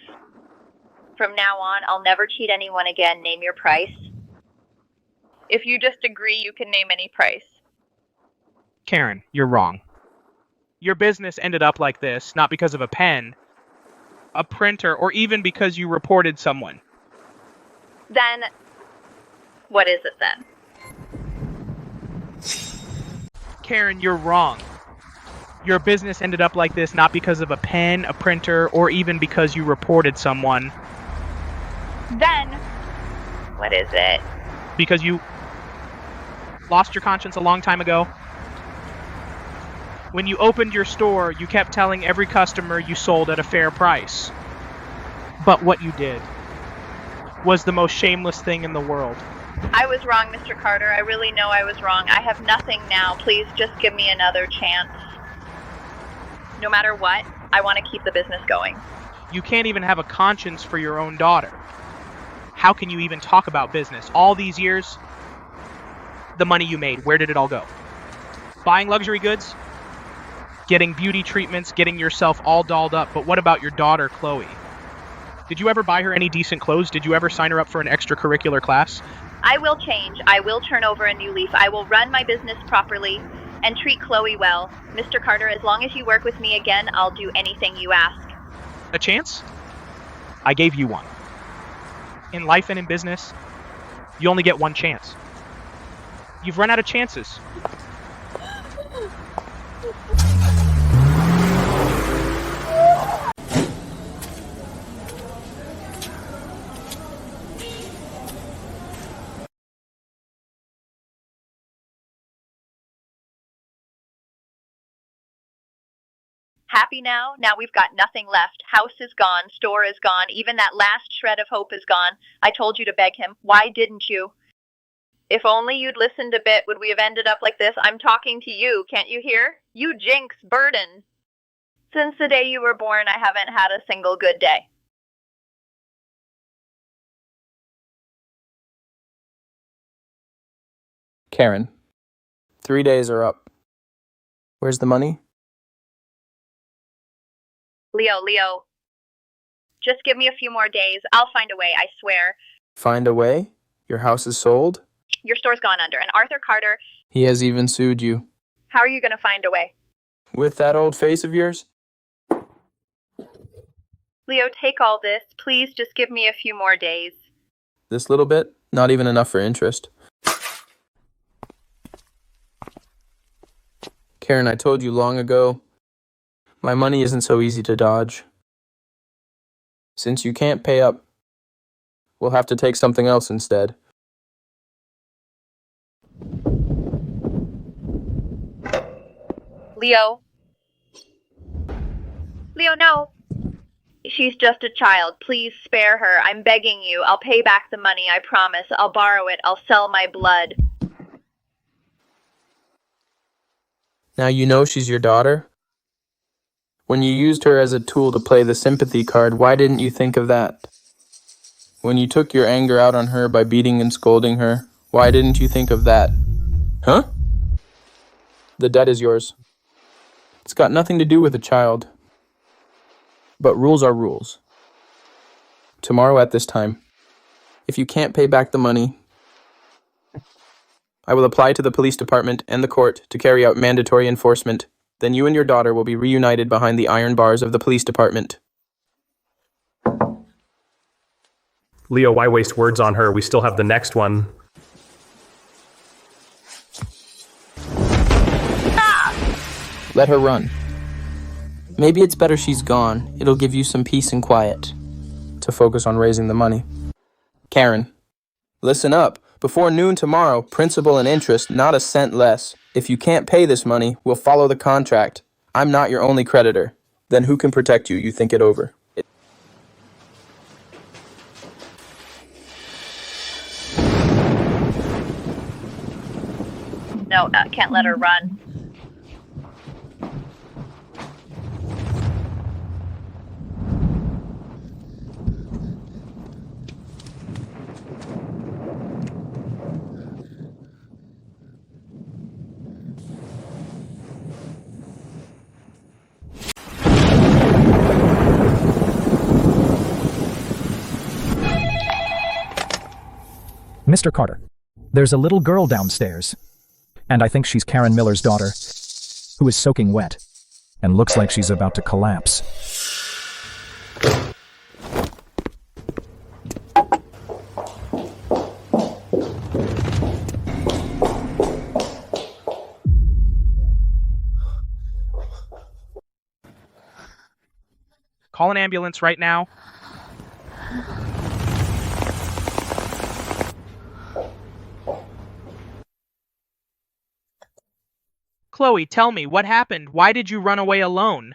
from now on, I'll never cheat anyone again. Name your price. If you just agree, you can name any price. Karen, you're wrong. Your business ended up like this, not because of a pen, a printer, or even because you reported someone. Then, what is it then? Karen, you're wrong. Your business ended up like this not because of a pen, a printer, or even because you reported someone. Then, what is it? Because you lost your conscience a long time ago. When you opened your store, you kept telling every customer you sold at a fair price. But what you did was the most shameless thing in the world. I was wrong, Mr. Carter. I really know I was wrong. I have nothing now. Please just give me another chance. No matter what, I want to keep the business going. You can't even have a conscience for your own daughter. How can you even talk about business? All these years, the money you made, where did it all go? Buying luxury goods? Getting beauty treatments, getting yourself all dolled up, but what about your daughter, Chloe? Did you ever buy her any decent clothes? Did you ever sign her up for an extracurricular class? I will change. I will turn over a new leaf. I will run my business properly and treat Chloe well. Mr. Carter, as long as you work with me again, I'll do anything you ask. A chance? I gave you one. In life and in business, you only get one chance. You've run out of chances. Happy now? Now we've got nothing left. House is gone. Store is gone. Even that last shred of hope is gone. I told you to beg him. Why didn't you? If only you'd listened a bit, would we have ended up like this? I'm talking to you. Can't you hear? You jinx burden. Since the day you were born, I haven't had a single good day. Karen, 3 days are up. Where's the money? Leo, just give me a few more days. I'll find a way, I swear. Find a way? Your house is sold? Your store's gone under, and Arthur Carter... He has even sued you. How are you going to find a way? With that old face of yours? Leo, take all this. Please just give me a few more days. This little bit? Not even enough for interest. Karen, I told you long ago, my money isn't so easy to dodge. Since you can't pay up, we'll have to take something else instead. Leo, no. She's just a child. Please spare her. I'm begging you. I'll pay back the money, I promise. I'll borrow it. I'll sell my blood. Now you know she's your daughter? When you used her as a tool to play the sympathy card, why didn't you think of that? When you took your anger out on her by beating and scolding her, why didn't you think of that? Huh? The debt is yours. It's got nothing to do with a child. But rules are rules. Tomorrow at this time, if you can't pay back the money, I will apply to the police department and the court to carry out mandatory enforcement. Then you and your daughter will be reunited behind the iron bars of the police department. Leo, why waste words on her? We still have the next one. Let her run. Maybe it's better she's gone. It'll give you some peace and quiet to focus on raising the money. Karen, listen up. Before noon tomorrow, principal and interest, not a cent less. If you can't pay this money, we'll follow the contract. I'm not your only creditor. Then who can protect you? You think it over. No, can't let her run. Mr. Carter, there's a little girl downstairs, and I think she's Karen Miller's daughter, who is soaking wet and looks like she's about to collapse. Call an ambulance right now. Chloe, tell me, what happened? Why did you run away alone?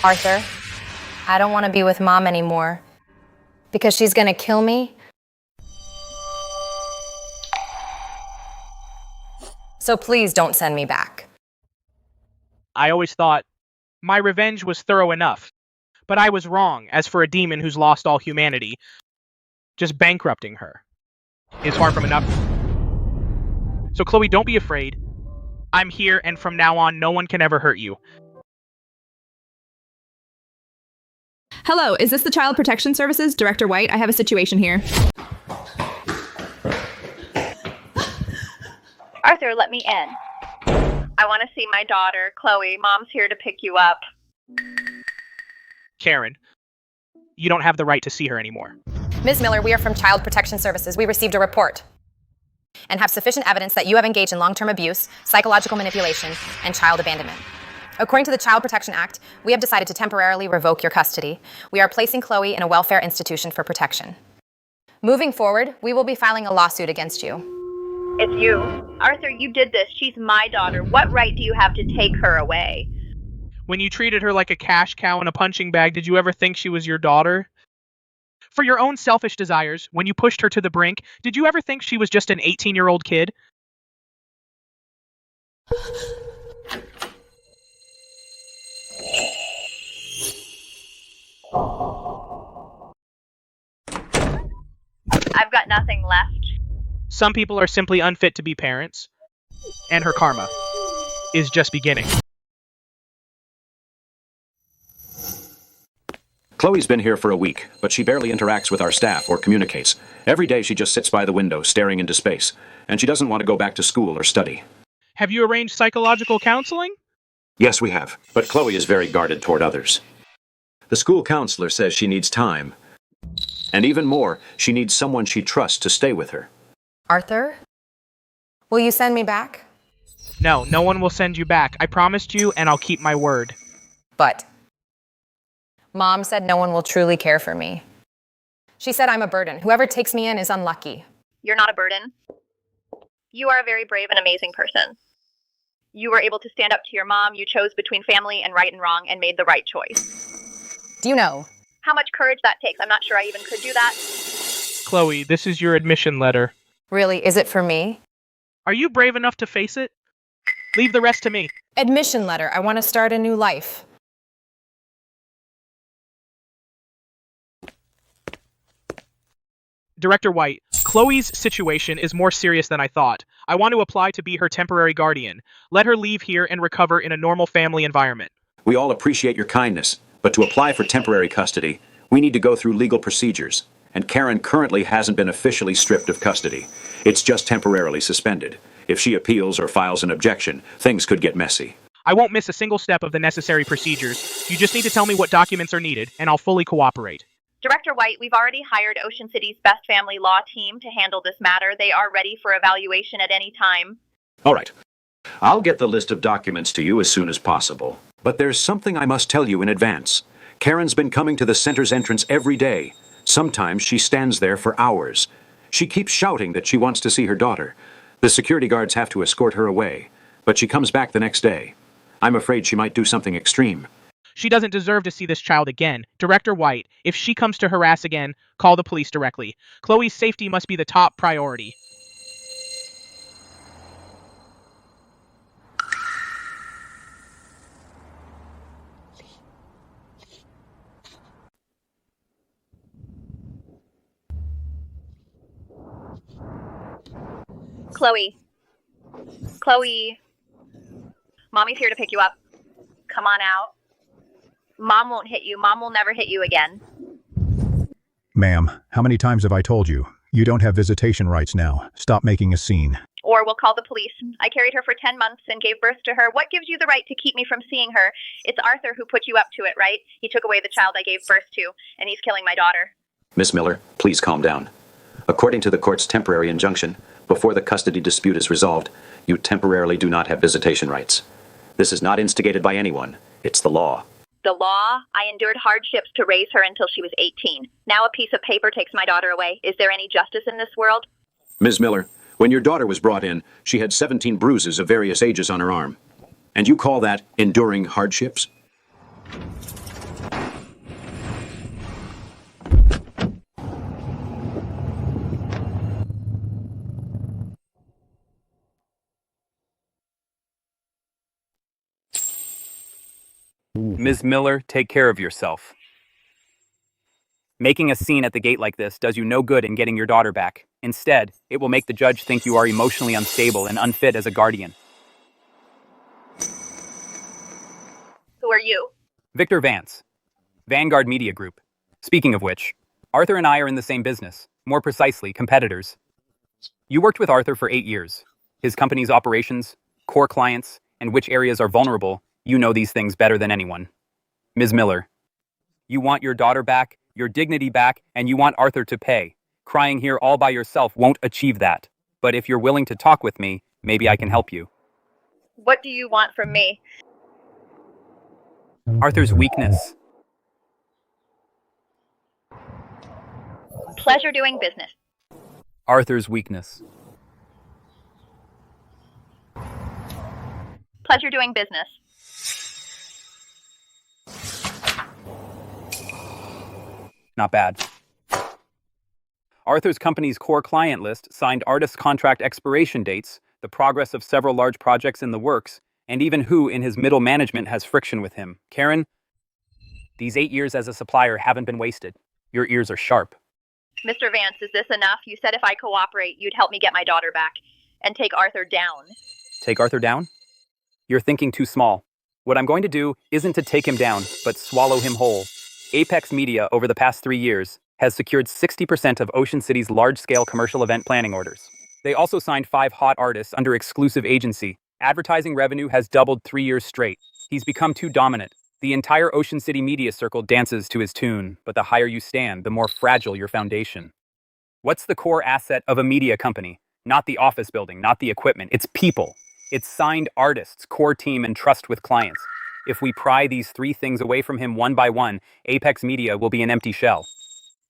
Arthur, I don't want to be with Mom anymore because she's going to kill me. So please don't send me back. I always thought my revenge was thorough enough, but I was wrong as for a demon who's lost all humanity. Just bankrupting her is far from enough. So Chloe, don't be afraid. I'm here, and from now on, no one can ever hurt you. Hello, is this the Child Protection Services? Director White, I have a situation here. Arthur, let me in. I want to see my daughter, Chloe. Mom's here to pick you up. Karen, you don't have the right to see her anymore. Ms. Miller, we are from Child Protection Services. We received a report and have sufficient evidence that you have engaged in long-term abuse, psychological manipulation, and child abandonment. According to the Child Protection Act, we have decided to temporarily revoke your custody. We are placing Chloe in a welfare institution for protection. Moving forward, we will be filing a lawsuit against you. It's you. Arthur, you did this. She's my daughter. What right do you have to take her away? When you treated her like a cash cow in a punching bag, did you ever think she was your daughter? For your own selfish desires, when you pushed her to the brink, did you ever think she was just an 18-year-old kid? I've got nothing left. Some people are simply unfit to be parents, and her karma is just beginning. Chloe's been here for a week, but she barely interacts with our staff or communicates. Every day she just sits by the window, staring into space, and she doesn't want to go back to school or study. Have you arranged psychological counseling? Yes, we have, but Chloe is very guarded toward others. The school counselor says she needs time. And even more, she needs someone she trusts to stay with her. Arthur, will you send me back? No, no one will send you back. I promised you, and I'll keep my word. But Mom said no one will truly care for me. She said I'm a burden. Whoever takes me in is unlucky. You're not a burden. You are a very brave and amazing person. You were able to stand up to your mom. You chose between family and right and wrong and made the right choice. Do you know how much courage that takes? I'm not sure I even could do that. Chloe, this is your admission letter. Really, is it for me? Are you brave enough to face it? Leave the rest to me. Admission letter. I want to start a new life. Director White, Chloe's situation is more serious than I thought. I want to apply to be her temporary guardian. Let her leave here and recover in a normal family environment. We all appreciate your kindness, but to apply for temporary custody, we need to go through legal procedures, and Karen currently hasn't been officially stripped of custody. It's just temporarily suspended. If she appeals or files an objection, things could get messy. I won't miss a single step of the necessary procedures. You just need to tell me what documents are needed, and I'll fully cooperate. Director White, we've already hired Ocean City's best family law team to handle this matter. They are ready for evaluation at any time. All right. I'll get the list of documents to you as soon as possible. But there's something I must tell you in advance. Karen's been coming to the center's entrance every day. Sometimes she stands there for hours. She keeps shouting that she wants to see her daughter. The security guards have to escort her away, but she comes back the next day. I'm afraid she might do something extreme. She doesn't deserve to see this child again. Director White, if she comes to harass again, call the police directly. Chloe's safety must be the top priority. Chloe. Chloe. Mommy's here to pick you up. Come on out. Mom won't hit you. Mom will never hit you again. Ma'am, how many times have I told you? You don't have visitation rights now. Stop making a scene. Or we'll call the police. I carried her for 10 months and gave birth to her. What gives you the right to keep me from seeing her? It's Arthur who put you up to it, right? He took away the child I gave birth to, and he's killing my daughter. Miss Miller, please calm down. According to the court's temporary injunction, before the custody dispute is resolved, you temporarily do not have visitation rights. This is not instigated by anyone. It's the law. The law? I endured hardships to raise her until she was 18. Now a piece of paper takes my daughter away. Is there any justice in this world? Ms. Miller, when your daughter was brought in, she had 17 bruises of various ages on her arm. And you call that enduring hardships? Ms. Miller, take care of yourself. Making a scene at the gate like this does you no good in getting your daughter back. Instead, it will make the judge think you are emotionally unstable and unfit as a guardian. Who are you? Victor Vance, Vanguard Media Group. Speaking of which, Arthur and I are in the same business, more precisely, competitors. You worked with Arthur for 8 years. His company's operations, core clients, and which areas are vulnerable, you know these things better than anyone. Ms. Miller, you want your daughter back, your dignity back, and you want Arthur to pay. Crying here all by yourself won't achieve that. But if you're willing to talk with me, maybe I can help you. What do you want from me? Arthur's weakness. Pleasure doing business. Arthur's weakness. Pleasure doing business. Not bad. Arthur's company's core client list signed artist contract expiration dates, the progress of several large projects in the works, and even who in his middle management has friction with him. Karen, these 8 years as a supplier haven't been wasted. Your ears are sharp. Mr. Vance, is this enough? You said if I cooperate, you'd help me get my daughter back and take Arthur down. Take Arthur down? You're thinking too small. What I'm going to do isn't to take him down, but swallow him whole. Apex Media, over the past 3 years, has secured 60% of Ocean City's large-scale commercial event planning orders. They also signed 5 hot artists under exclusive agency. Advertising revenue has doubled 3 years straight. He's become too dominant. The entire Ocean City media circle dances to his tune, but the higher you stand, the more fragile your foundation. What's the core asset of a media company? Not the office building, not the equipment. It's people. It's signed artists, core team, and trust with clients. If we pry these 3 things away from him one by one, Apex Media will be an empty shell.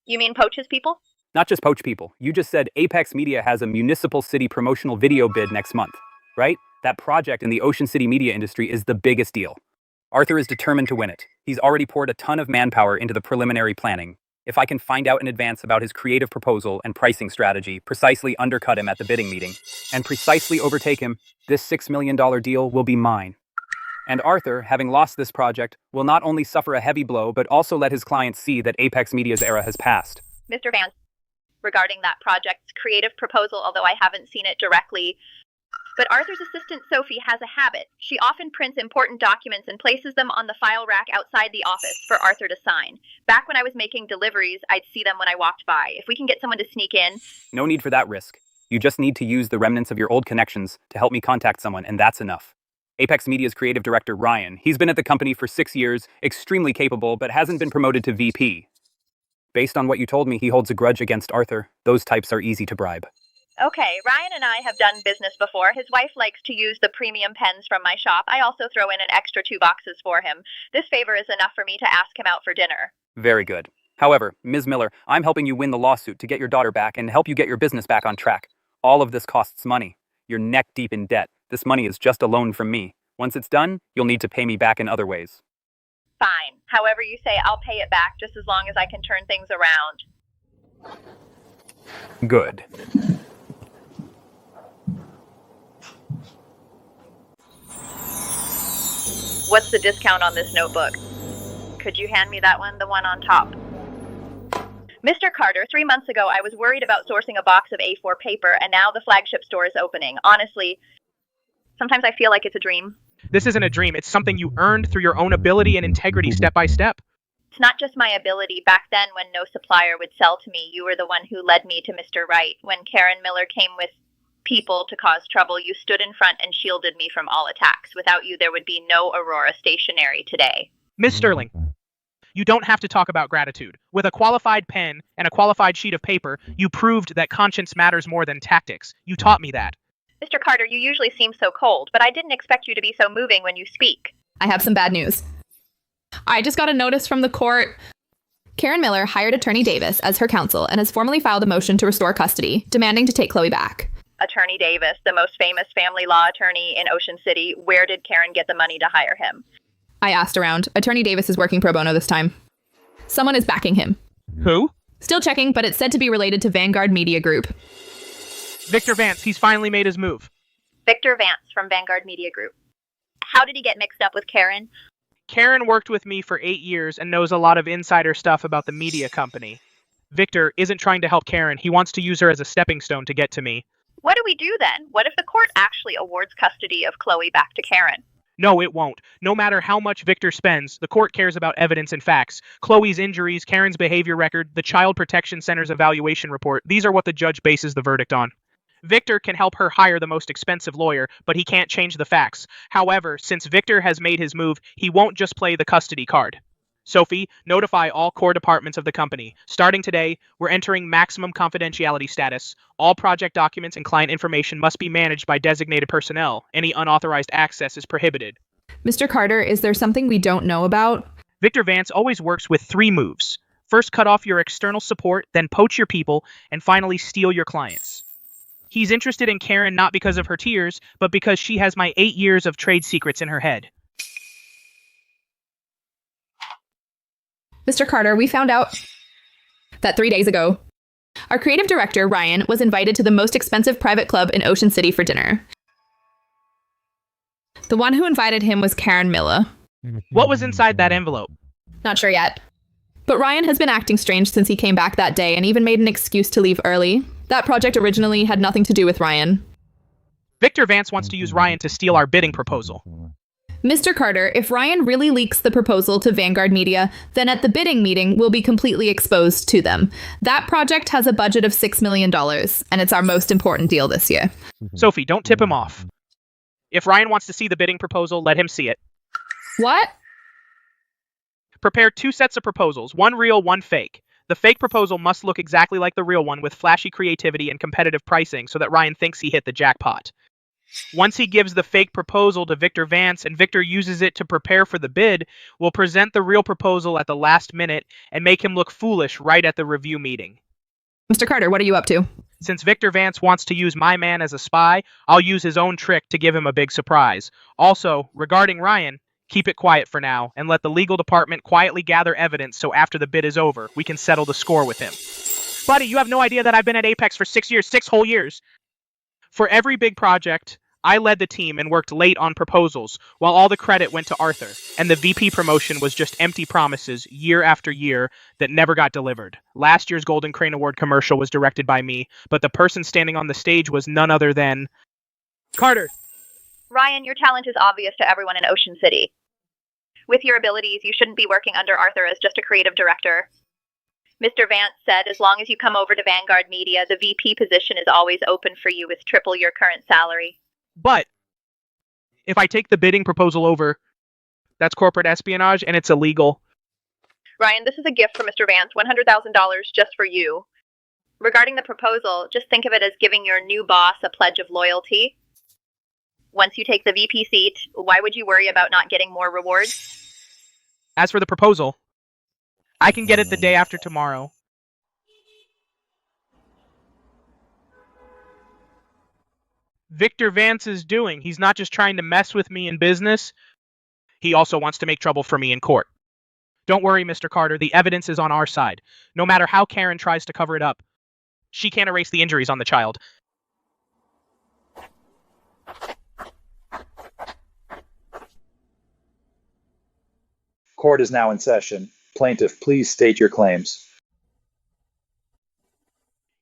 You mean poach his people? Not just poach people. You just said Apex Media has a municipal city promotional video bid next month, right? That project in the Ocean City media industry is the biggest deal. Arthur is determined to win it. He's already poured a ton of manpower into the preliminary planning. If I can find out in advance about his creative proposal and pricing strategy, precisely undercut him at the bidding meeting, and precisely overtake him, this $6 million deal will be mine. And Arthur, having lost this project, will not only suffer a heavy blow, but also let his clients see that Apex Media's era has passed. Mr. Vance, regarding that project's creative proposal, although I haven't seen it directly, but Arthur's assistant Sophie has a habit. She often prints important documents and places them on the file rack outside the office for Arthur to sign. Back when I was making deliveries, I'd see them when I walked by. If we can get someone to sneak in... No need for that risk. You just need to use the remnants of your old connections to help me contact someone, and that's enough. Apex Media's creative director, Ryan. He's been at the company for 6 years, extremely capable, but hasn't been promoted to VP. Based on what you told me, he holds a grudge against Arthur. Those types are easy to bribe. Okay, Ryan and I have done business before. His wife likes to use the premium pens from my shop. I also throw in an extra 2 boxes for him. This favor is enough for me to ask him out for dinner. Very good. However, Ms. Miller, I'm helping you win the lawsuit to get your daughter back and help you get your business back on track. All of this costs money. You're neck deep in debt. This money is just a loan from me. Once it's done, you'll need to pay me back in other ways. Fine. However you say, I'll pay it back just as long as I can turn things around. Good. What's the discount on this notebook? Could you hand me that one, the one on top? Mr. Carter, 3 months ago I was worried about sourcing a box of A4 paper, and now the flagship store is opening. Honestly, sometimes I feel like it's a dream. This isn't a dream. It's something you earned through your own ability and integrity step by step. It's not just my ability. Back then, when no supplier would sell to me, you were the one who led me to Mr. Wright. When Karen Miller came with people to cause trouble, you stood in front and shielded me from all attacks. Without you, there would be no Aurora Stationery today. Miss Sterling, you don't have to talk about gratitude. With a qualified pen and a qualified sheet of paper, you proved that conscience matters more than tactics. You taught me that. Mr. Carter, you usually seem so cold, but I didn't expect you to be so moving when you speak. I have some bad news. I just got a notice from the court. Karen Miller hired Attorney Davis as her counsel and has formally filed a motion to restore custody, demanding to take Chloe back. Attorney Davis, the most famous family law attorney in Ocean City, where did Karen get the money to hire him? I asked around. Attorney Davis is working pro bono this time. Someone is backing him. Who? Still checking, but it's said to be related to Vanguard Media Group. Victor Vance, he's finally made his move. Victor Vance from Vanguard Media Group. How did he get mixed up with Karen? Karen worked with me for 8 years and knows a lot of insider stuff about the media company. Victor isn't trying to help Karen. He wants to use her as a stepping stone to get to me. What do we do then? What if the court actually awards custody of Chloe back to Karen? No, it won't. No matter how much Victor spends, the court cares about evidence and facts. Chloe's injuries, Karen's behavior record, the Child Protection Center's evaluation report, these are what the judge bases the verdict on. Victor can help her hire the most expensive lawyer, but he can't change the facts. However, since Victor has made his move, he won't just play the custody card. Sophie, notify all core departments of the company. Starting today, we're entering maximum confidentiality status. All project documents and client information must be managed by designated personnel. Any unauthorized access is prohibited. Mr. Carter, is there something we don't know about? Victor Vance always works with 3 moves. First, cut off your external support, then poach your people, and finally steal your clients. He's interested in Karen not because of her tears, but because she has my 8 years of trade secrets in her head. Mr. Carter, we found out that 3 days ago, our creative director, Ryan, was invited to the most expensive private club in Ocean City for dinner. The one who invited him was Karen Miller. What was inside that envelope? Not sure yet. But Ryan has been acting strange since he came back that day and even made an excuse to leave early. That project originally had nothing to do with Ryan. Victor Vance wants to use Ryan to steal our bidding proposal. Mr. Carter, if Ryan really leaks the proposal to Vanguard Media, then at the bidding meeting, we'll be completely exposed to them. That project has a budget of $6 million, and it's our most important deal this year. Sophie, don't tip him off. If Ryan wants to see the bidding proposal, let him see it. What? Prepare 2 sets of proposals, 1 real, 1 fake. The fake proposal must look exactly like the real one with flashy creativity and competitive pricing so that Ryan thinks he hit the jackpot. Once he gives the fake proposal to Victor Vance and Victor uses it to prepare for the bid, we'll present the real proposal at the last minute and make him look foolish right at the review meeting. Mr. Carter, what are you up to? Since Victor Vance wants to use my man as a spy, I'll use his own trick to give him a big surprise. Also, regarding Ryan, keep it quiet for now and let the legal department quietly gather evidence so after the bid is over, we can settle the score with him. Buddy, you have no idea that I've been at Apex for 6 years, 6 whole years. For every big project, I led the team and worked late on proposals, while all the credit went to Arthur, and the VP promotion was just empty promises year after year that never got delivered. Last year's Golden Crane Award commercial was directed by me, but the person standing on the stage was none other than... Carter! Ryan, your talent is obvious to everyone in Ocean City. With your abilities, you shouldn't be working under Arthur as just a creative director. Mr. Vance said as long as you come over to Vanguard Media, the VP position is always open for you with triple your current salary. But if I take the bidding proposal over, that's corporate espionage and it's illegal. Ryan, this is a gift from Mr. Vance, $100,000 just for you. Regarding the proposal, just think of it as giving your new boss a pledge of loyalty. Once you take the VP seat, why would you worry about not getting more rewards? As for the proposal, I can get it the day after tomorrow. Victor Vance is doing. He's not just trying to mess with me in business. He also wants to make trouble for me in court. Don't worry, Mr. Carter. The evidence is on our side. No matter how Karen tries to cover it up, she can't erase the injuries on the child. Court is now in session. Plaintiff, please state your claims.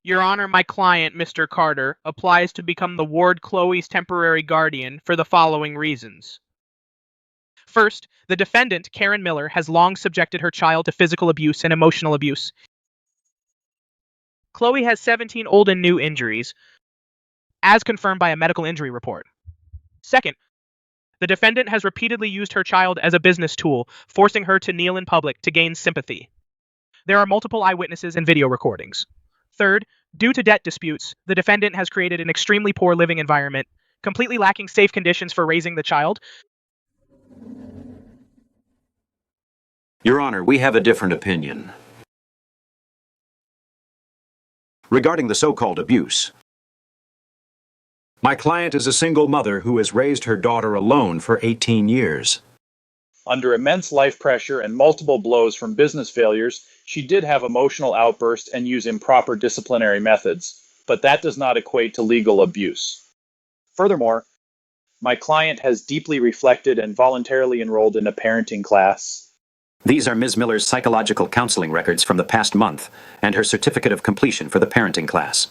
Your Honor, my client, Mr. Carter, applies to become the ward Chloe's temporary guardian for the following reasons. First, the defendant, Karen Miller, has long subjected her child to physical abuse and emotional abuse. Chloe has 17 old and new injuries, as confirmed by a medical injury report. Second, the defendant has repeatedly used her child as a business tool, forcing her to kneel in public to gain sympathy. There are multiple eyewitnesses and video recordings. Third, due to debt disputes, the defendant has created an extremely poor living environment, completely lacking safe conditions for raising the child. Your Honor, we have a different opinion. Regarding the so-called abuse, my client is a single mother who has raised her daughter alone for 18 years. Under immense life pressure and multiple blows from business failures, she did have emotional outbursts and use improper disciplinary methods, but that does not equate to legal abuse. Furthermore, my client has deeply reflected and voluntarily enrolled in a parenting class. These are Ms. Miller's psychological counseling records from the past month and her certificate of completion for the parenting class.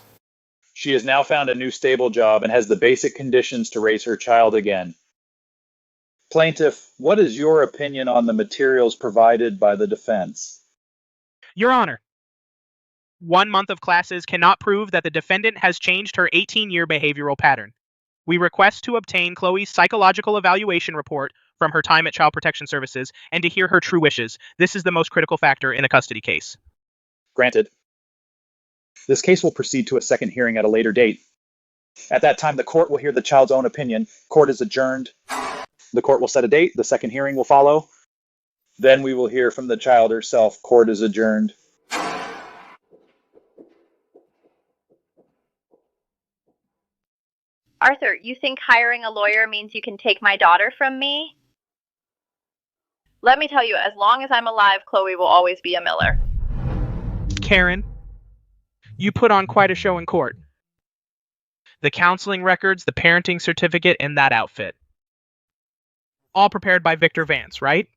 She has now found a new stable job and has the basic conditions to raise her child again. Plaintiff, what is your opinion on the materials provided by the defense? Your Honor, 1 month of classes cannot prove that the defendant has changed her 18-year behavioral pattern. We request to obtain Chloe's psychological evaluation report from her time at Child Protection Services and to hear her true wishes. This is the most critical factor in a custody case. Granted. This case will proceed to a second hearing at a later date. At that time, the court will hear the child's own opinion. Court is adjourned. The court will set a date. The second hearing will follow. Then we will hear from the child herself. Court is adjourned. Arthur, you think hiring a lawyer means you can take my daughter from me? Let me tell you, as long as I'm alive, Chloe will always be a Miller. Karen, you put on quite a show in court. The counseling records, the parenting certificate, and that outfit. All prepared by Victor Vance, right?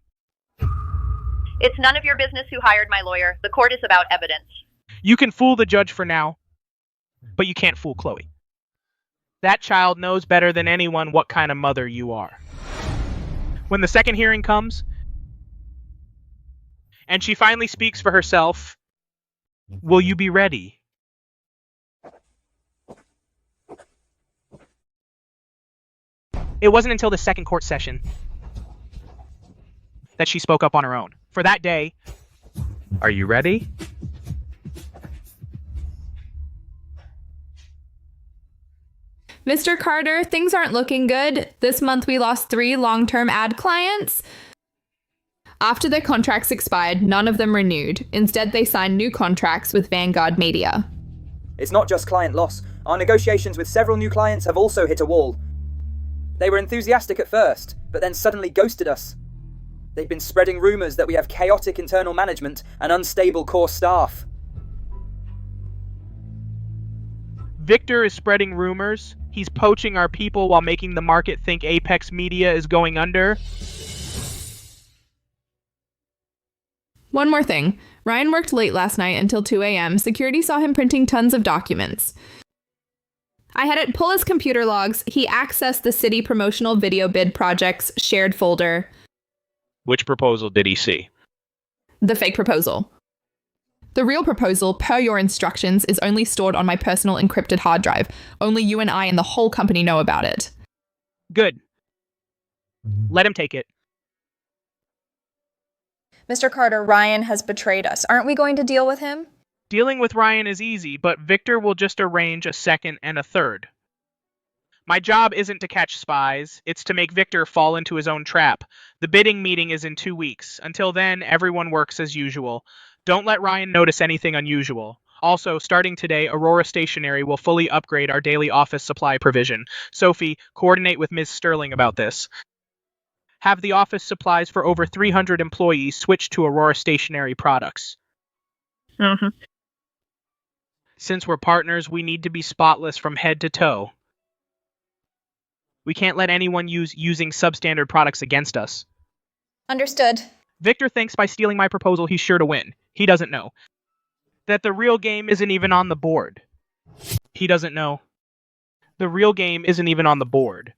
It's none of your business who hired my lawyer. The court is about evidence. You can fool the judge for now, but you can't fool Chloe. That child knows better than anyone what kind of mother you are. When the second hearing comes, and she finally speaks for herself, will you be ready? It wasn't until the second court session that she spoke up on her own. For that day, are you ready? Mr. Carter, things aren't looking good. This month we lost 3 long-term ad clients. After their contracts expired, none of them renewed. Instead, they signed new contracts with Vanguard Media. It's not just client loss. Our negotiations with several new clients have also hit a wall. They were enthusiastic at first, but then suddenly ghosted us. They've been spreading rumours that we have chaotic internal management and unstable core staff. Victor is spreading rumors. He's poaching our people while making the market think Apex Media is going under. One more thing. Ryan worked late last night until 2 a.m. Security saw him printing tons of documents. I had it pull his computer logs. He accessed the city promotional video bid project's shared folder. Which proposal did he see? The fake proposal. The real proposal, per your instructions, is only stored on my personal encrypted hard drive. Only you and I and the whole company know about it. Good. Let him take it. Mr. Carter, Ryan has betrayed us. Aren't we going to deal with him? Dealing with Ryan is easy, but Victor will just arrange a second and a third. My job isn't to catch spies, it's to make Victor fall into his own trap. The bidding meeting is in 2 weeks. Until then, everyone works as usual. Don't let Ryan notice anything unusual. Also, starting today, Aurora Stationery will fully upgrade our daily office supply provision. Sophie, coordinate with Ms. Sterling about this. Have the office supplies for over 300 employees switch to Aurora Stationery products. Since we're partners, we need to be spotless from head to toe. We can't let anyone using substandard products against us. Understood. Victor thinks by stealing my proposal he's sure to win. He doesn't know. That the real game isn't even on the board. He doesn't know. The real game isn't even on the board.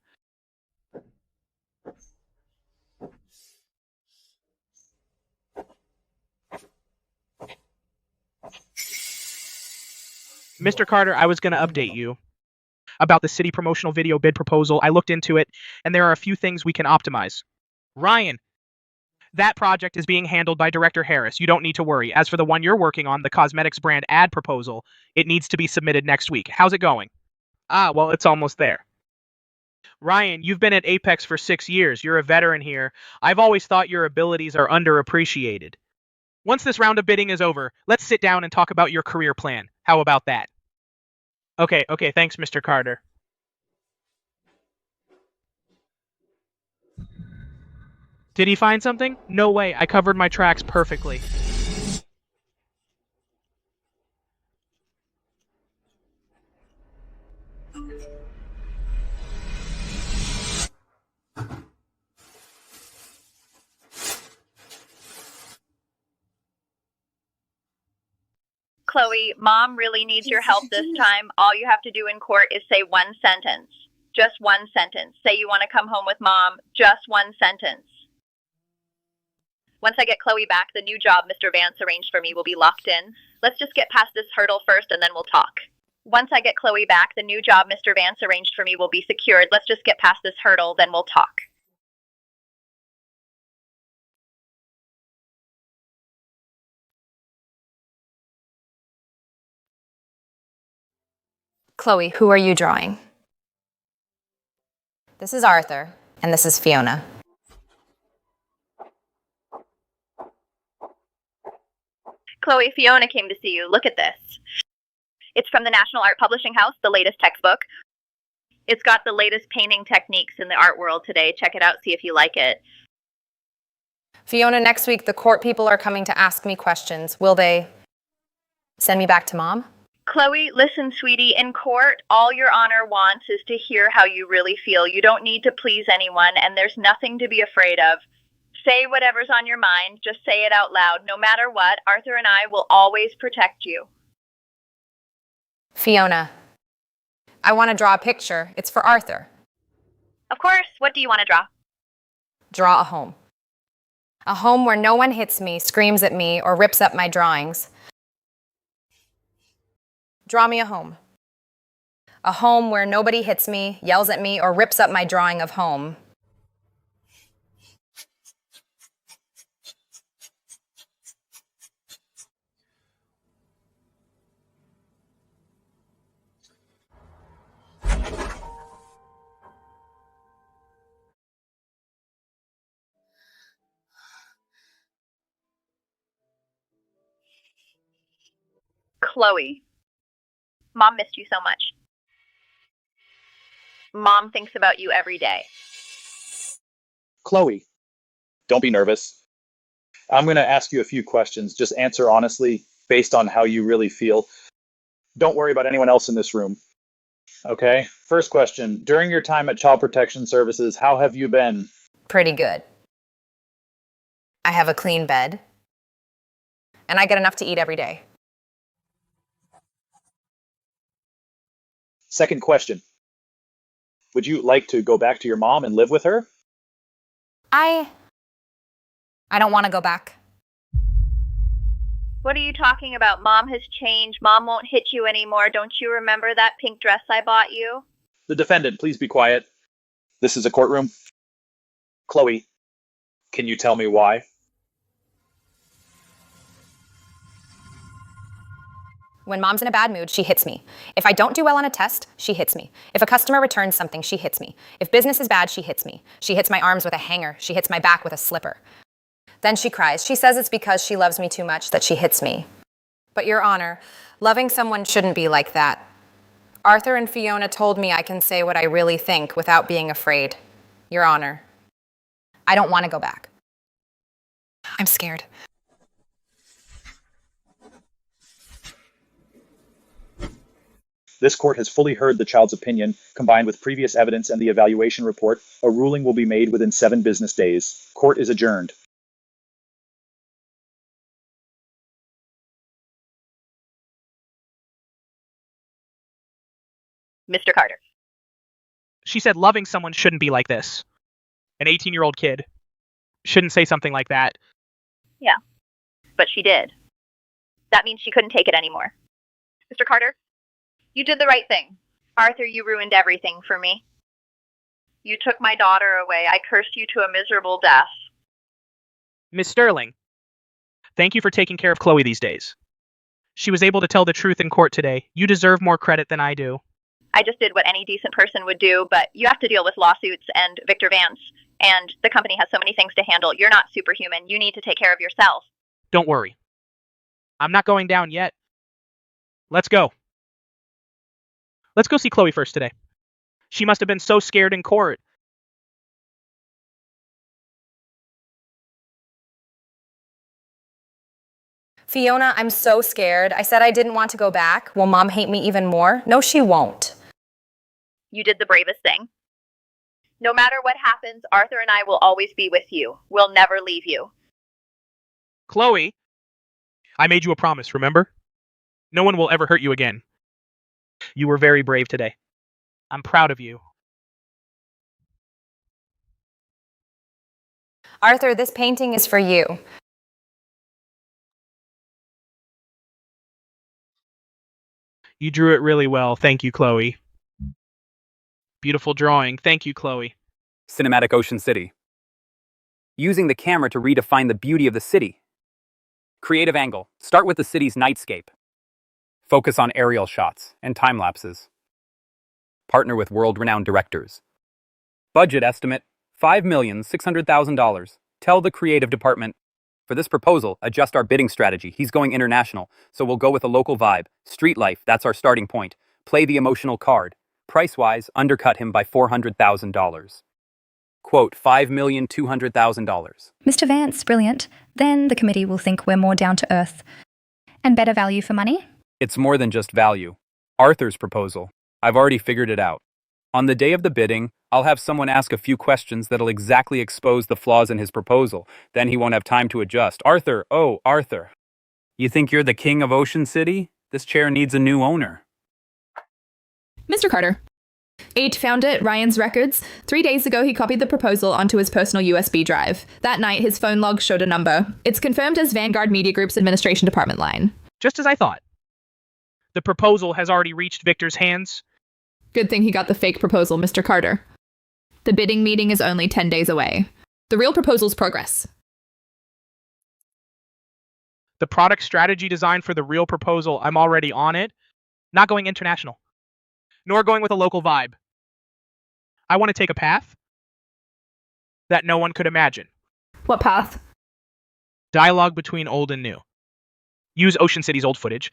Mr. Carter, I was going to update you about the city promotional video bid proposal. I looked into it, and there are a few things we can optimize. Ryan, that project is being handled by Director Harris. You don't need to worry. As for the one you're working on, the cosmetics brand ad proposal, it needs to be submitted next week. How's it going? Well, it's almost there. Ryan, you've been at Apex for 6 years. You're a veteran here. I've always thought your abilities are underappreciated. Once this round of bidding is over, let's sit down and talk about your career plan. How about that? Okay, thanks, Mr. Carter. Did he find something? No way, I covered my tracks perfectly. Chloe, Mom really needs your help this time. All you have to do in court is say one sentence. Just one sentence. Say you want to come home with Mom. Just one sentence. Once I get Chloe back, the new job Mr. Vance arranged for me will be locked in. Let's just get past this hurdle first and then we'll talk. Once I get Chloe back, the new job Mr. Vance arranged for me will be secured. Let's just get past this hurdle, then we'll talk. Chloe, who are you drawing? This is Arthur, and this is Fiona. Chloe, Fiona came to see you. Look at this. It's from the National Art Publishing House, the latest textbook. It's got the latest painting techniques in the art world today. Check it out, see if you like it. Fiona, next week the court people are coming to ask me questions. Will they send me back to Mom? Chloe, listen, sweetie. In court, all Your Honor wants is to hear how you really feel. You don't need to please anyone, and there's nothing to be afraid of. Say whatever's on your mind. Just say it out loud. No matter what, Arthur and I will always protect you. Fiona, I want to draw a picture. It's for Arthur. Of course. What do you want to draw? Draw a home. A home where no one hits me, screams at me, or rips up my drawings. Draw me a home. A home where nobody hits me, yells at me, or rips up my drawing of home. Chloe, Mom missed you so much. Mom thinks about you every day. Chloe, don't be nervous. I'm going to ask you a few questions. Just answer honestly, based on how you really feel. Don't worry about anyone else in this room. Okay? First question. During your time at Child Protection Services, how have you been? Pretty good. I have a clean bed. And I get enough to eat every day. Second question. Would you like to go back to your mom and live with her? I don't want to go back. What are you talking about? Mom has changed. Mom won't hit you anymore. Don't you remember that pink dress I bought you? The defendant, please be quiet. This is a courtroom. Chloe, can you tell me why? When Mom's in a bad mood, she hits me. If I don't do well on a test, she hits me. If a customer returns something, she hits me. If business is bad, she hits me. She hits my arms with a hanger. She hits my back with a slipper. Then she cries. She says it's because she loves me too much that she hits me. But Your Honor, loving someone shouldn't be like that. Arthur and Fiona told me I can say what I really think without being afraid. Your Honor, I don't want to go back. I'm scared. This court has fully heard the child's opinion, combined with previous evidence and the evaluation report. A ruling will be made within 7 business days. Court is adjourned. Mr. Carter. She said loving someone shouldn't be like this. An 18-year-old kid shouldn't say something like that. Yeah, but she did. That means she couldn't take it anymore. Mr. Carter, you did the right thing. Arthur, you ruined everything for me. You took my daughter away. I cursed you to a miserable death. Miss Sterling, thank you for taking care of Chloe these days. She was able to tell the truth in court today. You deserve more credit than I do. I just did what any decent person would do, but you have to deal with lawsuits and Victor Vance, and the company has so many things to handle. You're not superhuman. You need to take care of yourself. Don't worry. I'm not going down yet. Let's go. Let's go see Chloe first today. She must have been so scared in court. Fiona, I'm so scared. I said I didn't want to go back. Will Mom hate me even more? No, she won't. You did the bravest thing. No matter what happens, Arthur and I will always be with you. We'll never leave you. Chloe, I made you a promise, remember? No one will ever hurt you again. You were very brave today. I'm proud of you. Arthur, this painting is for you. You drew it really well. Thank you, Chloe. Beautiful drawing. Thank you, Chloe. Cinematic Ocean City. Using the camera to redefine the beauty of the city. Creative angle. Start with the city's nightscape. Focus on aerial shots and time lapses. Partner with world-renowned directors. Budget estimate, $5,600,000. Tell the creative department. For this proposal, adjust our bidding strategy. He's going international, so we'll go with a local vibe. Street life, that's our starting point. Play the emotional card. Price-wise, undercut him by $400,000. Quote, $5,200,000. Mr. Vance, brilliant. Then the committee will think we're more down to earth. And better value for money? It's more than just value. Arthur's proposal. I've already figured it out. On the day of the bidding, I'll have someone ask a few questions that'll exactly expose the flaws in his proposal. Then he won't have time to adjust. Arthur, oh, Arthur. You think you're the king of Ocean City? This chair needs a new owner. Mr. Carter. 8 found it, Ryan's records. 3 days ago, he copied the proposal onto his personal USB drive. That night, his phone log showed a number. It's confirmed as Vanguard Media Group's administration department line. Just as I thought. The proposal has already reached Victor's hands. Good thing he got the fake proposal, Mr. Carter. The bidding meeting is only 10 days away. The real proposal's progress. The product strategy design for the real proposal, I'm already on it. Not going international. Nor going with a local vibe. I want to take a path that no one could imagine. What path? Dialogue between old and new. Use Ocean City's old footage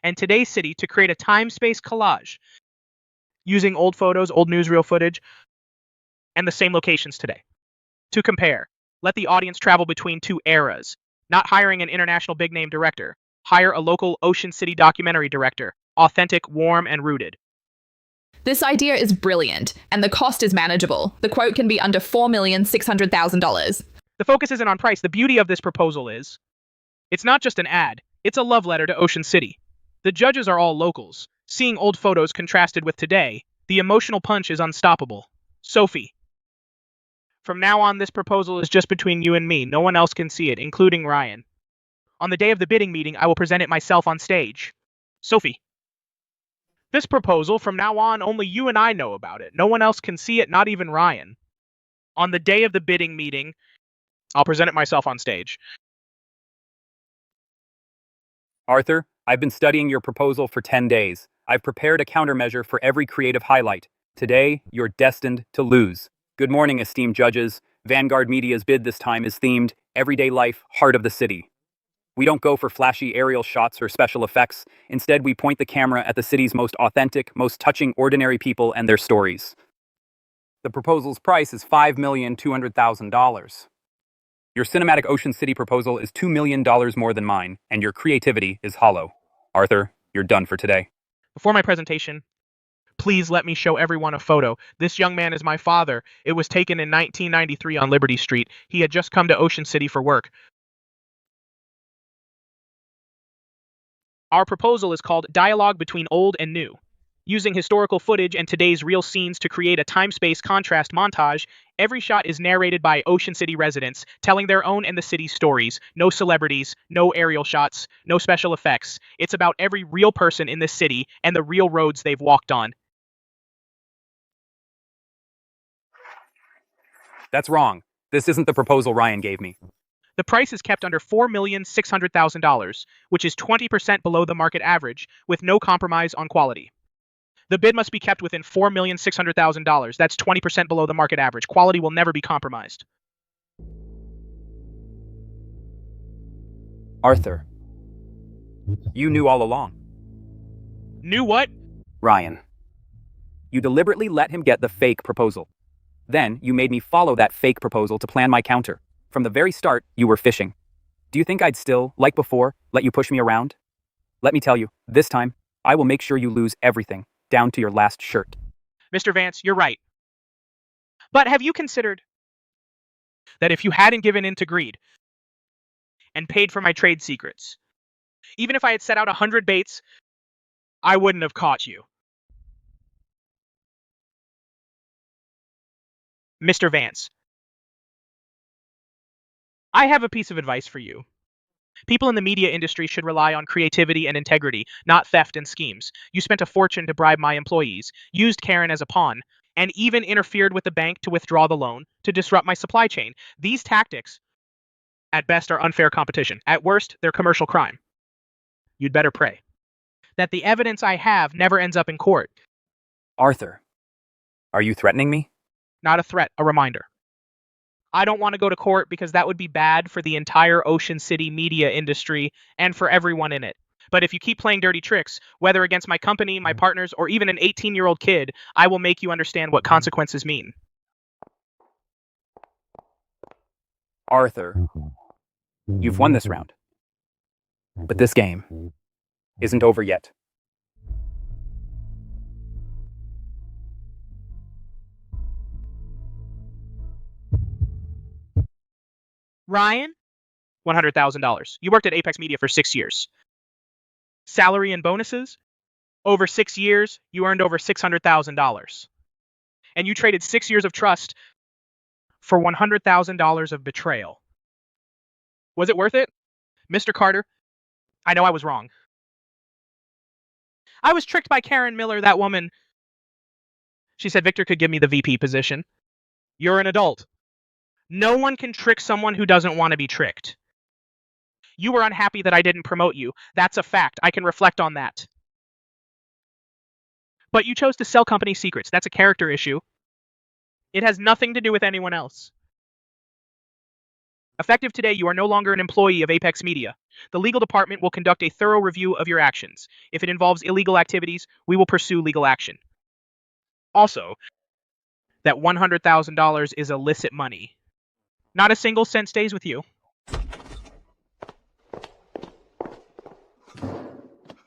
and today's city to create a time-space collage using old photos, old newsreel footage, and the same locations today. To compare, let the audience travel between two eras, not hiring an international big-name director. Hire a local Ocean City documentary director, authentic, warm, and rooted. This idea is brilliant, and the cost is manageable. The quote can be under $4,600,000. The focus isn't on price. The beauty of this proposal is, it's not just an ad, it's a love letter to Ocean City. The judges are all locals. Seeing old photos contrasted with today, the emotional punch is unstoppable. Sophie. From now on, this proposal is just between you and me. No one else can see it, including Ryan. On the day of the bidding meeting, I will present it myself on stage. Sophie. This proposal, from now on, only you and I know about it. No one else can see it, not even Ryan. On the day of the bidding meeting, I'll present it myself on stage. Arthur, I've been studying your proposal for 10 days. I've prepared a countermeasure for every creative highlight. Today, you're destined to lose. Good morning, esteemed judges. Vanguard Media's bid this time is themed Everyday Life, Heart of the City. We don't go for flashy aerial shots or special effects. Instead, we point the camera at the city's most authentic, most touching ordinary people and their stories. The proposal's price is $5,200,000. Your cinematic Ocean City proposal is $2 million more than mine, and your creativity is hollow. Arthur, you're done for today. Before my presentation, please let me show everyone a photo. This young man is my father. It was taken in 1993 on Liberty Street. He had just come to Ocean City for work. Our proposal is called Dialogue Between Old and New. Using historical footage and today's real scenes to create a time-space contrast montage, every shot is narrated by Ocean City residents, telling their own and the city's stories. No celebrities, no aerial shots, no special effects. It's about every real person in this city and the real roads they've walked on. That's wrong. This isn't the proposal Ryan gave me. The price is kept under $4,600,000, which is 20% below the market average, with no compromise on quality. The bid must be kept within $4,600,000. That's 20% below the market average. Quality will never be compromised. Arthur, you knew all along. Knew what? Ryan. You deliberately let him get the fake proposal. Then you made me follow that fake proposal to plan my counter. From the very start, you were fishing. Do you think I'd still, like before, let you push me around? Let me tell you, this time, I will make sure you lose everything, down to your last shirt. Mr. Vance, you're right. But have you considered that if you hadn't given in to greed and paid for my trade secrets, even if I had set out 100 baits, I wouldn't have caught you? Mr. Vance, I have a piece of advice for you. People in the media industry should rely on creativity and integrity, not theft and schemes. You spent a fortune to bribe my employees, used Karen as a pawn, and even interfered with the bank to withdraw the loan to disrupt my supply chain. These tactics, at best, are unfair competition. At worst, they're commercial crime. You'd better pray that the evidence I have never ends up in court. Arthur, are you threatening me? Not a threat, a reminder. I don't want to go to court because that would be bad for the entire Ocean City media industry and for everyone in it. But if you keep playing dirty tricks, whether against my company, my partners, or even an 18-year-old kid, I will make you understand what consequences mean. Arthur, you've won this round. But this game isn't over yet. Ryan? $100,000. You worked at Apex Media for 6 years. Salary and bonuses? Over 6 years, you earned over $600,000. And you traded 6 years of trust for $100,000 of betrayal. Was it worth it? Mr. Carter, I know I was wrong. I was tricked by Karen Miller, that woman. She said Victor could give me the VP position. You're an adult. No one can trick someone who doesn't want to be tricked. You were unhappy that I didn't promote you. That's a fact. I can reflect on that. But you chose to sell company secrets. That's a character issue. It has nothing to do with anyone else. Effective today, you are no longer an employee of Apex Media. The legal department will conduct a thorough review of your actions. If it involves illegal activities, we will pursue legal action. Also, that $100,000 is illicit money. Not a single cent stays with you.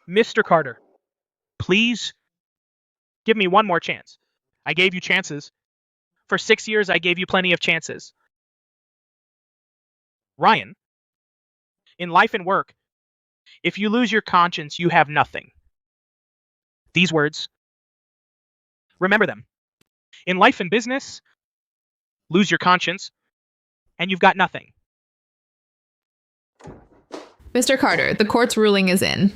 Mr. Carter, please give me one more chance. I gave you chances. For 6 years, I gave you plenty of chances. Ryan, in life and work, if you lose your conscience, you have nothing. These words, remember them. In life and business, lose your conscience, and you've got nothing. Mr. Carter, the court's ruling is in.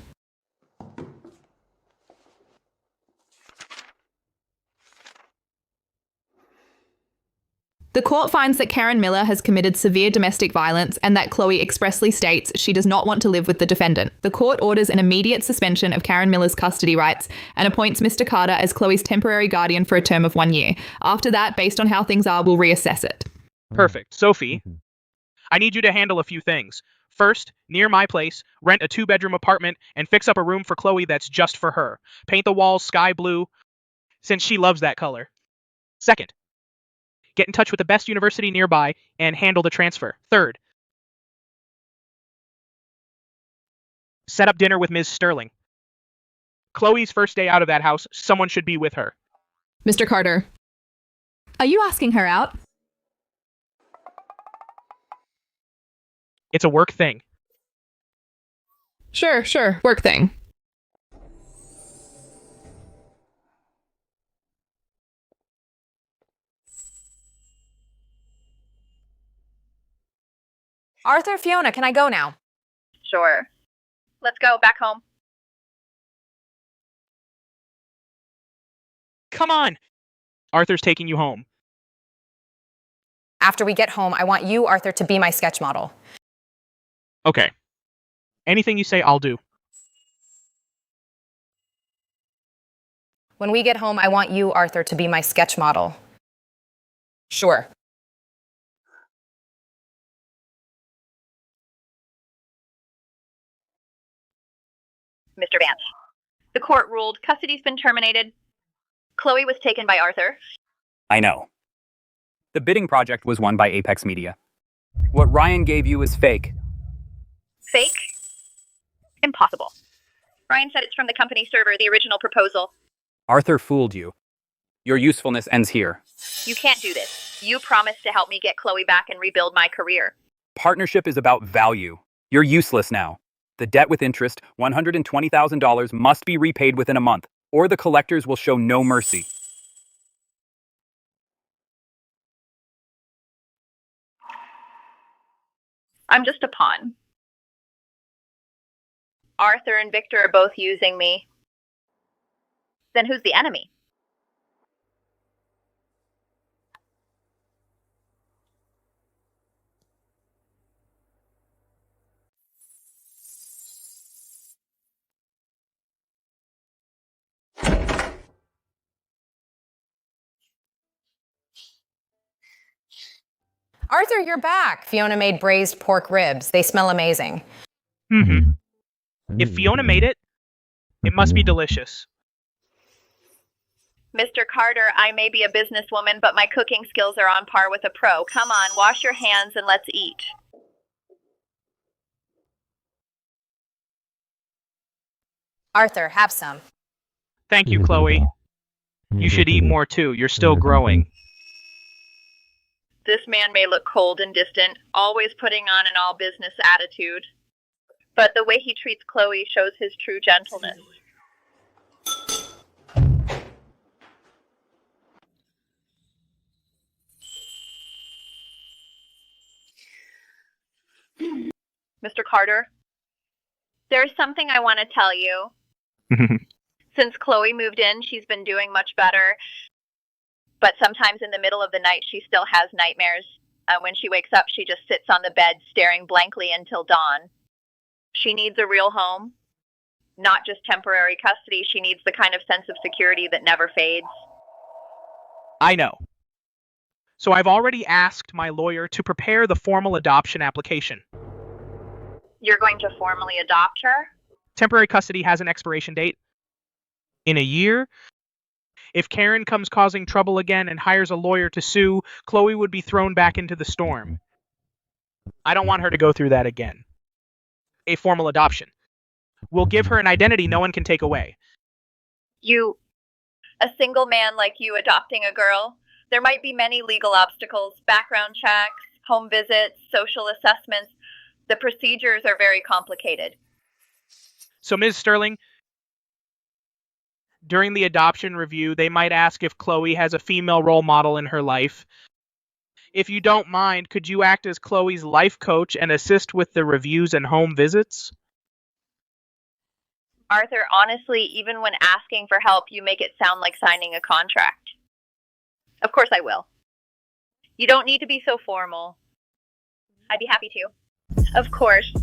The court finds that Karen Miller has committed severe domestic violence and that Chloe expressly states she does not want to live with the defendant. The court orders an immediate suspension of Karen Miller's custody rights and appoints Mr. Carter as Chloe's temporary guardian for a term of 1 year. After that, based on how things are, we'll reassess it. Perfect. Sophie, I need you to handle a few things. First, near my place, rent a 2-bedroom apartment and fix up a room for Chloe that's just for her. Paint the walls sky blue, since she loves that color. Second, get in touch with the best university nearby and handle the transfer. Third, set up dinner with Ms. Sterling. Chloe's first day out of that house, someone should be with her. Mr. Carter, are you asking her out? It's a work thing. Sure. Work thing. Arthur, Fiona, can I go now? Sure. Let's go back home. Come on! Arthur's taking you home. After we get home, I want you, Arthur, to be my sketch model. Okay. Anything you say, I'll do. When we get home, I want you, Arthur, to be my sketch model. Sure. Mr. Vance. The court ruled custody's been terminated. Chloe was taken by Arthur. I know. The bidding project was won by Apex Media. What Ryan gave you is fake. Fake? Impossible. Ryan said it's from the company server, the original proposal. Arthur fooled you. Your usefulness ends here. You can't do this. You promised to help me get Chloe back and rebuild my career. Partnership is about value. You're useless now. The debt with interest, $120,000, must be repaid within a month, or the collectors will show no mercy. I'm just a pawn. Arthur and Victor are both using me. Then who's the enemy? Arthur, you're back. Fiona made braised pork ribs. They smell amazing. Mm-hmm. If Fiona made it, it must be delicious. Mr. Carter, I may be a businesswoman, but my cooking skills are on par with a pro. Come on, wash your hands and let's eat. Arthur, have some. Thank you, Chloe. You should eat more too. You're still growing. This man may look cold and distant, always putting on an all-business attitude. But the way he treats Chloe shows his true gentleness. Mr. Carter, there's something I want to tell you. Since Chloe moved in, she's been doing much better. But sometimes in the middle of the night, she still has nightmares. When she wakes up, she just sits on the bed, staring blankly until dawn. She needs a real home, not just temporary custody. She needs the kind of sense of security that never fades. I know. So I've already asked my lawyer to prepare the formal adoption application. You're going to formally adopt her? Temporary custody has an expiration date. In a year, if Karen comes causing trouble again and hires a lawyer to sue, Chloe would be thrown back into the storm. I don't want her to go through that again. A formal adoption. We'll give her an identity no one can take away. A single man like you adopting a girl? There might be many legal obstacles, background checks, home visits, social assessments. The procedures are very complicated. So, Ms. Sterling, during the adoption review, they might ask if Chloe has a female role model in her life. If you don't mind, could you act as Chloe's life coach and assist with the reviews and home visits? Arthur, honestly, even when asking for help, you make it sound like signing a contract. Of course I will. You don't need to be so formal. I'd be happy to. Of course.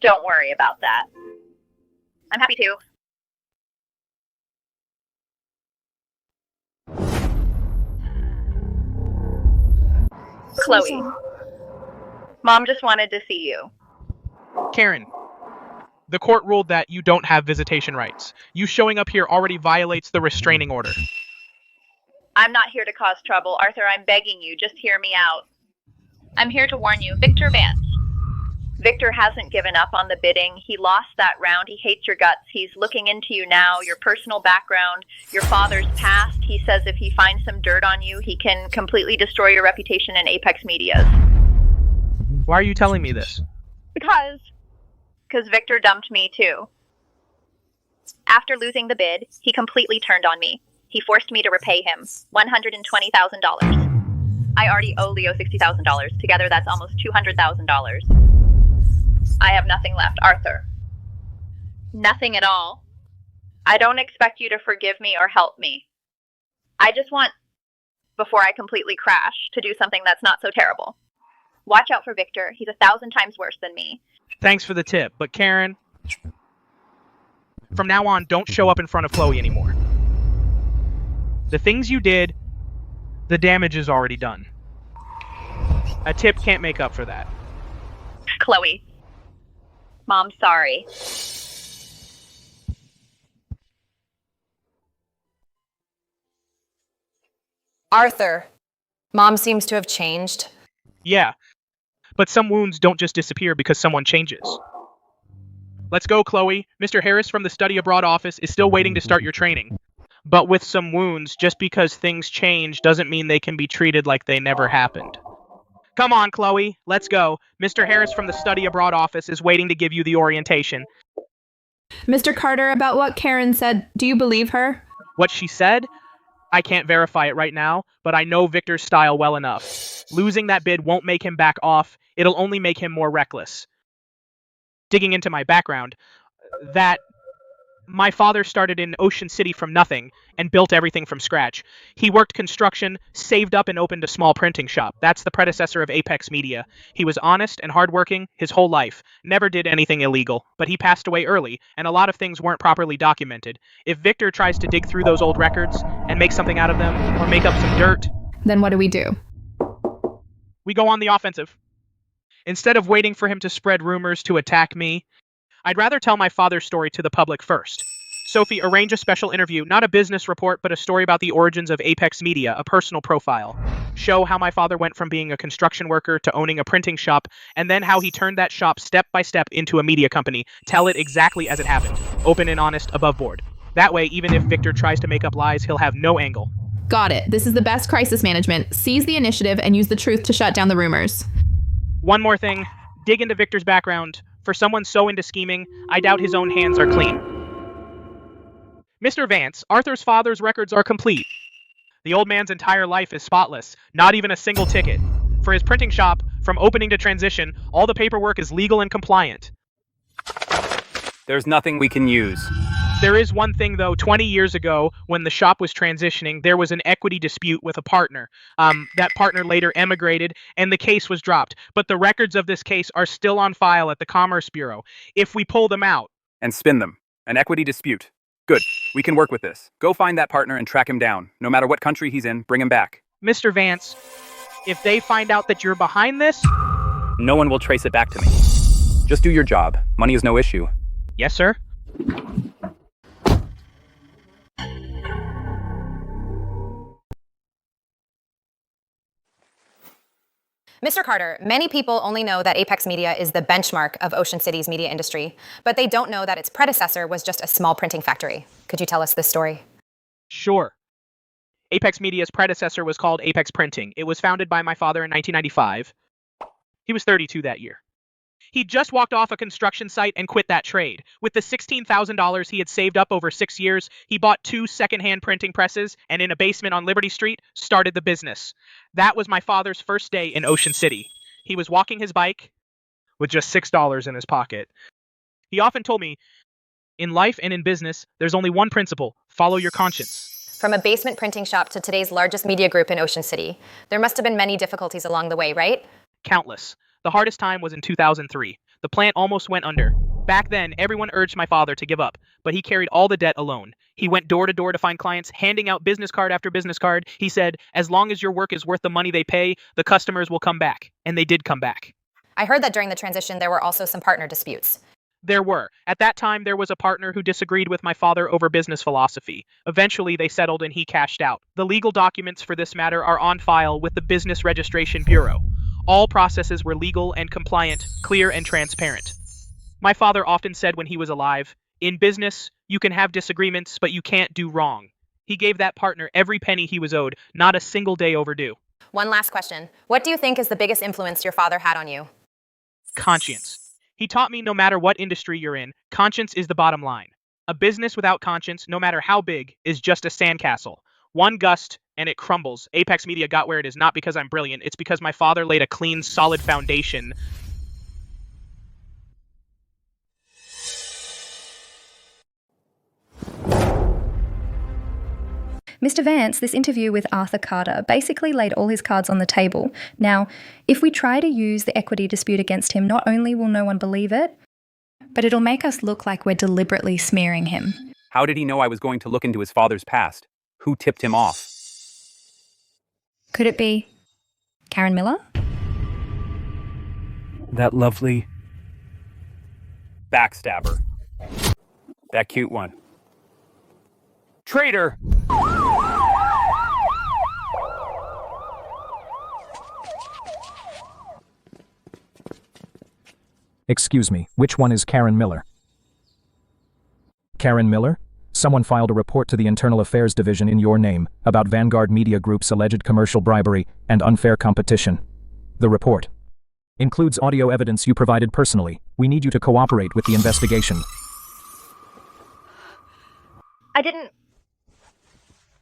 Don't worry about that. I'm happy to. Chloe. Mom just wanted to see you. Karen, the court ruled that you don't have visitation rights. You showing up here already violates the restraining order. I'm not here to cause trouble. Arthur, I'm begging you, just hear me out. I'm here to warn you, Victor Vance. Victor hasn't given up on the bidding. He lost that round. He hates your guts. He's looking into you now, your personal background, your father's past. He says if he finds some dirt on you, he can completely destroy your reputation in Apex Medias. Why are you telling me this? Because Victor dumped me too. After losing the bid, he completely turned on me. He forced me to repay him $120,000. I already owe Leo $60,000. Together, that's almost $200,000. I have nothing left, Arthur. Nothing at all. I don't expect you to forgive me or help me. I just want, before I completely crash, to do something that's not so terrible. Watch out for Victor. He's 1,000 times worse than me. Thanks for the tip, but Karen, from now on, don't show up in front of Chloe anymore. The things you did, the damage is already done. A tip can't make up for that. Chloe. Mom, sorry. Arthur. Mom seems to have changed. Yeah, but some wounds don't just disappear because someone changes. Let's go, Chloe. Mr. Harris from the Study Abroad office is still waiting to start your training. But with some wounds, just because things change doesn't mean they can be treated like they never happened. Come on, Chloe. Let's go. Mr. Harris from the Study Abroad office is waiting to give you the orientation. Mr. Carter, about what Karen said, do you believe her? What she said? I can't verify it right now, but I know Victor's style well enough. Losing that bid won't make him back off. It'll only make him more reckless. Digging into my background, my father started in Ocean City from nothing and built everything from scratch. He worked construction, saved up, and opened a small printing shop. That's the predecessor of Apex Media. He was honest and hardworking his whole life, never did anything illegal, but he passed away early, and a lot of things weren't properly documented. If Victor tries to dig through those old records and make something out of them, or make up some dirt... Then what do we do? We go on the offensive. Instead of waiting for him to spread rumors to attack me, I'd rather tell my father's story to the public first. Sophie, arrange a special interview, not a business report, but a story about the origins of Apex Media, a personal profile. Show how my father went from being a construction worker to owning a printing shop, and then how he turned that shop step by step into a media company. Tell it exactly as it happened. Open and honest, above board. That way, even if Victor tries to make up lies, he'll have no angle. Got it. This is the best crisis management. Seize the initiative and use the truth to shut down the rumors. One more thing. Dig into Victor's background. For someone so into scheming, I doubt his own hands are clean. Mr. Vance, Arthur's father's records are complete. The old man's entire life is spotless, not even a single ticket. For his printing shop, from opening to transition, all the paperwork is legal and compliant. There's nothing we can use. There is one thing, though. 20 years ago, when the shop was transitioning, there was an equity dispute with a partner. That partner later emigrated, and the case was dropped. But the records of this case are still on file at the Commerce Bureau. If we pull them out... And spin them. An equity dispute. Good. We can work with this. Go find that partner and track him down. No matter what country he's in, bring him back. Mr. Vance, if they find out that you're behind this... No one will trace it back to me. Just do your job. Money is no issue. Yes, sir. Mr. Carter, many people only know that Apex Media is the benchmark of Ocean City's media industry, but they don't know that its predecessor was just a small printing factory. Could you tell us this story? Sure. Apex Media's predecessor was called Apex Printing. It was founded by my father in 1995. He was 32 that year. He just walked off a construction site and quit that trade. With the $16,000 he had saved up over 6 years, he bought 2 second-hand printing presses and in a basement on Liberty Street, started the business. That was my father's first day in Ocean City. He was walking his bike with just $6 in his pocket. He often told me, in life and in business, there's only one principle: follow your conscience. From a basement printing shop to today's largest media group in Ocean City, there must have been many difficulties along the way, right? Countless. The hardest time was in 2003. The plant almost went under. Back then, everyone urged my father to give up, but he carried all the debt alone. He went door to door to find clients, handing out business card after business card. He said, as long as your work is worth the money they pay, the customers will come back. And they did come back. I heard that during the transition, there were also some partner disputes. There were. At that time, there was a partner who disagreed with my father over business philosophy. Eventually, they settled and he cashed out. The legal documents for this matter are on file with the Business Registration Bureau. All processes were legal and compliant, clear and transparent. My father often said when he was alive, in business, you can have disagreements, but you can't do wrong. He gave that partner every penny he was owed, not a single day overdue. One last question. What do you think is the biggest influence your father had on you? Conscience. He taught me no matter what industry you're in, conscience is the bottom line. A business without conscience, no matter how big, is just a sandcastle. One gust, and it crumbles. Apex Media got where it is not because I'm brilliant. It's because my father laid a clean, solid foundation. Mr. Vance, this interview with Arthur Carter basically laid all his cards on the table. Now, if we try to use the equity dispute against him, not only will no one believe it, but it'll make us look like we're deliberately smearing him. How did he know I was going to look into his father's past? Who tipped him off? Could it be Karen Miller? That lovely backstabber. That cute one. Traitor! Excuse me, which one is Karen Miller? Karen Miller? Someone filed a report to the Internal Affairs Division in your name about Vanguard Media Group's alleged commercial bribery and unfair competition. The report includes audio evidence you provided personally. We need you to cooperate with the investigation. I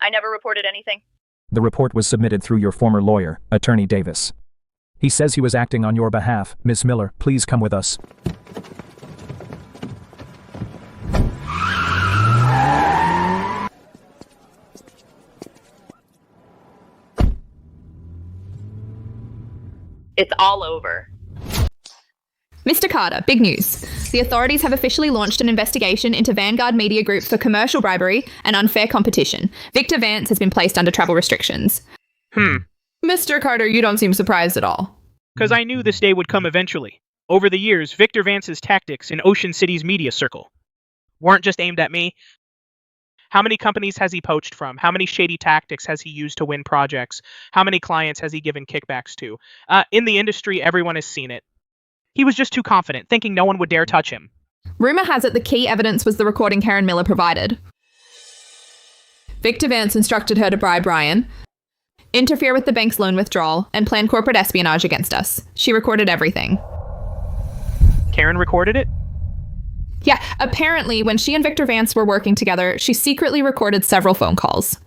never reported anything. The report was submitted through your former lawyer, Attorney Davis. He says he was acting on your behalf. Miss Miller, please come with us. It's all over. Mr. Carter, big news. The authorities have officially launched an investigation into Vanguard Media Group for commercial bribery and unfair competition. Victor Vance has been placed under travel restrictions. Mr. Carter, you don't seem surprised at all. Because I knew this day would come eventually. Over the years, Victor Vance's tactics in Ocean City's media circle weren't just aimed at me. How many companies has he poached from? How many shady tactics has he used to win projects? How many clients has he given kickbacks to? In the industry, everyone has seen it. He was just too confident, thinking no one would dare touch him. Rumour has it the key evidence was the recording Karen Miller provided. Victor Vance instructed her to bribe Ryan, interfere with the bank's loan withdrawal, and plan corporate espionage against us. She recorded everything. Karen recorded it? Yeah, apparently when she and Victor Vance were working together, she secretly recorded several phone calls.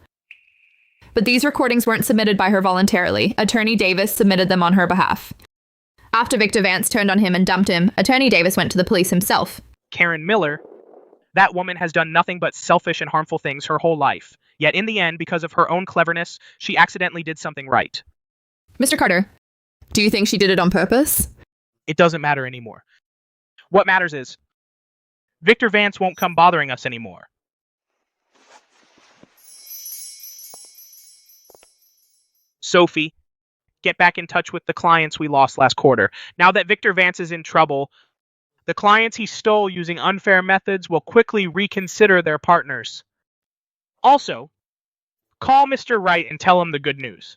But these recordings weren't submitted by her voluntarily. Attorney Davis submitted them on her behalf. After Victor Vance turned on him and dumped him, Attorney Davis went to the police himself. Karen Miller? That woman has done nothing but selfish and harmful things her whole life. Yet in the end, because of her own cleverness, she accidentally did something right. Mr. Carter, do you think she did it on purpose? It doesn't matter anymore. What matters is, Victor Vance won't come bothering us anymore. Sophie, get back in touch with the clients we lost last quarter. Now that Victor Vance is in trouble, the clients he stole using unfair methods will quickly reconsider their partners. Also, call Mr. Wright and tell him the good news.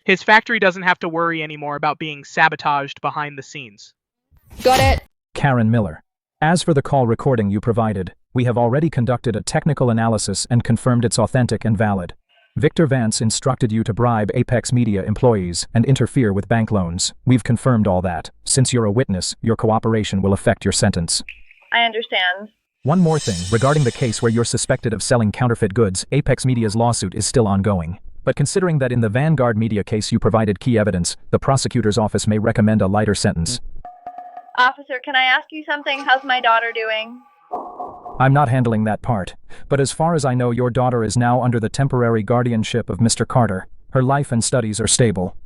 His factory doesn't have to worry anymore about being sabotaged behind the scenes. Got it. Karen Miller. As for the call recording you provided, we have already conducted a technical analysis and confirmed it's authentic and valid. Victor Vance instructed you to bribe Apex Media employees and interfere with bank loans. We've confirmed all that. Since you're a witness, your cooperation will affect your sentence. I understand. One more thing, regarding the case where you're suspected of selling counterfeit goods, Apex Media's lawsuit is still ongoing. But considering that in the Vanguard Media case you provided key evidence, the prosecutor's office may recommend a lighter sentence. Officer, can I ask you something? How's my daughter doing? I'm not handling that part, but as far as I know, your daughter is now under the temporary guardianship of Mr. Carter. Her life and studies are stable.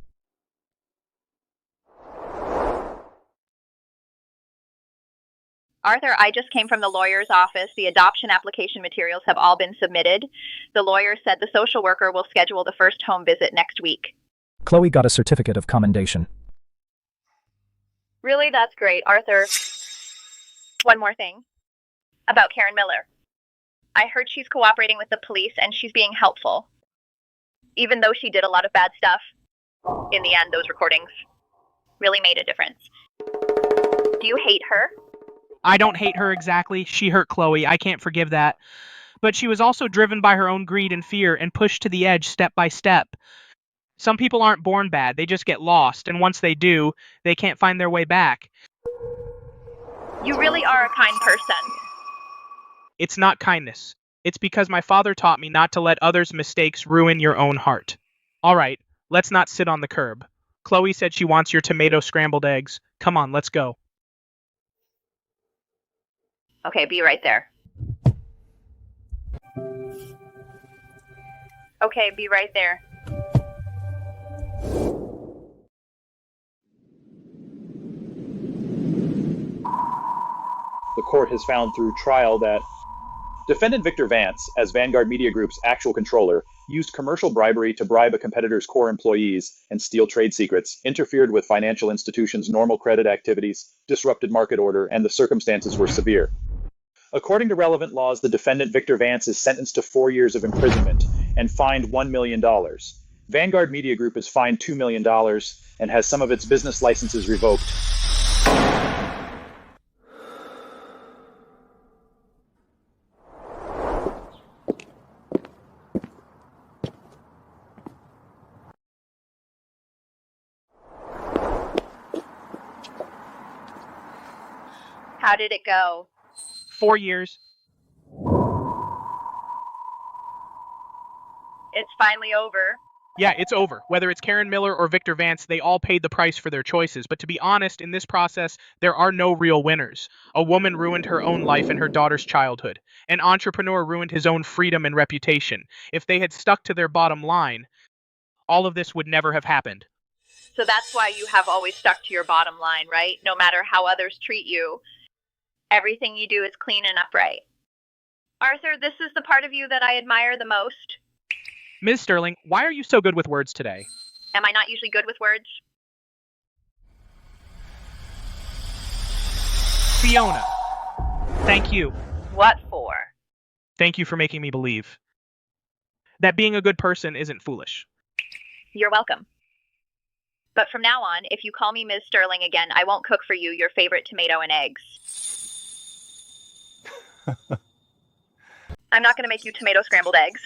Arthur, I just came from the lawyer's office. The adoption application materials have all been submitted. The lawyer said the social worker will schedule the first home visit next week. Chloe got a certificate of commendation. Really? That's great. Arthur, one more thing about Karen Miller. I heard she's cooperating with the police and she's being helpful. Even though she did a lot of bad stuff, in the end, those recordings really made a difference. Do you hate her? I don't hate her exactly. She hurt Chloe. I can't forgive that. But she was also driven by her own greed and fear and pushed to the edge step by step. Some people aren't born bad. They just get lost. And once they do, they can't find their way back. You really are a kind person. It's not kindness. It's because my father taught me not to let others' mistakes ruin your own heart. All right, let's not sit on the curb. Chloe said she wants your tomato scrambled eggs. Come on, let's go. Okay, be right there. Okay, be right there. The court has found through trial that defendant Victor Vance, as Vanguard Media Group's actual controller, used commercial bribery to bribe a competitor's core employees and steal trade secrets, interfered with financial institutions' normal credit activities, disrupted market order, and the circumstances were severe. According to relevant laws, the defendant Victor Vance is sentenced to 4 years of imprisonment and fined $1 million. Vanguard Media Group is fined $2 million and has some of its business licenses revoked. How did it go? 4 years. It's finally over. Yeah, it's over. Whether it's Karen Miller or Victor Vance, they all paid the price for their choices. But to be honest, in this process, there are no real winners. A woman ruined her own life and her daughter's childhood. An entrepreneur ruined his own freedom and reputation. If they had stuck to their bottom line, all of this would never have happened. So that's why you have always stuck to your bottom line, right? No matter how others treat you, everything you do is clean and upright. Arthur, this is the part of you that I admire the most. Ms. Sterling, why are you so good with words today? Am I not usually good with words? Fiona. Thank you. What for? Thank you for making me believe that being a good person isn't foolish. You're welcome. But from now on, if you call me Ms. Sterling again, I won't cook for you your favorite tomato and eggs. I'm not going to make you tomato scrambled eggs.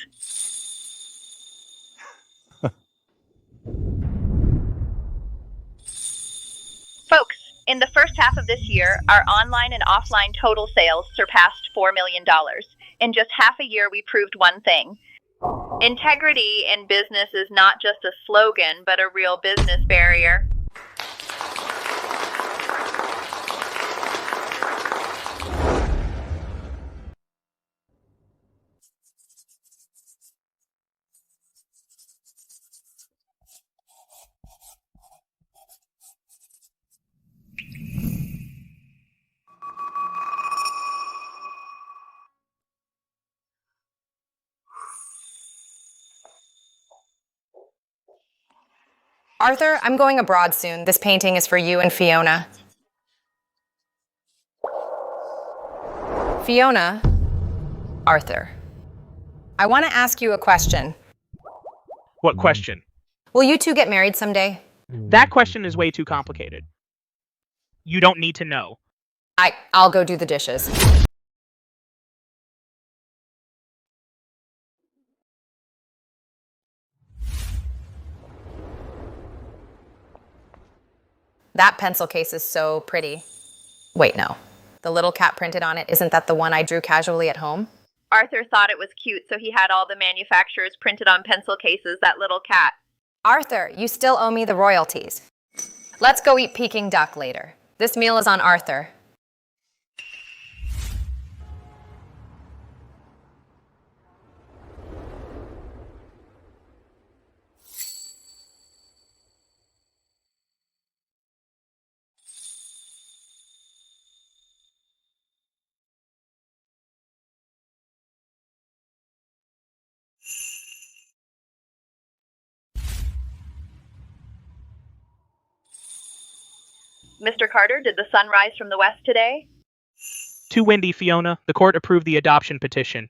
Folks, in the first half of this year, our online and offline total sales surpassed $4 million. In just half a year, we proved one thing. Integrity in business is not just a slogan, but a real business barrier. Arthur, I'm going abroad soon. This painting is for you and Fiona. Fiona, Arthur, I want to ask you a question. What question? Will you two get married someday? That question is way too complicated. You don't need to know. I'll go do the dishes. That pencil case is so pretty. Wait, no. The little cat printed on it, isn't that the one I drew casually at home? Arthur thought it was cute, so he had all the manufacturers printed on pencil cases, that little cat. Arthur, you still owe me the royalties. Let's go eat Peking duck later. This meal is on Arthur. Mr. Carter, did the sun rise from the west today? Too windy, Fiona. The court approved the adoption petition.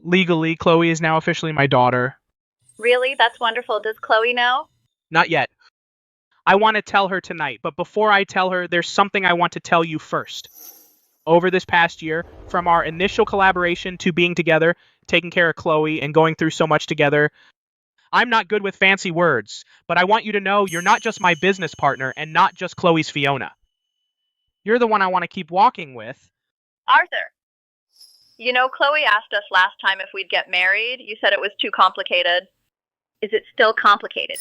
Legally, Chloe is now officially my daughter. Really? That's wonderful. Does Chloe know? Not yet. I want to tell her tonight, but before I tell her, there's something I want to tell you first. Over this past year, from our initial collaboration to being together, taking care of Chloe, and going through so much together, I'm not good with fancy words, but I want you to know you're not just my business partner and not just Chloe's Fiona. You're the one I want to keep walking with. Arthur! You know, Chloe asked us last time if we'd get married. You said it was too complicated. Is it still complicated?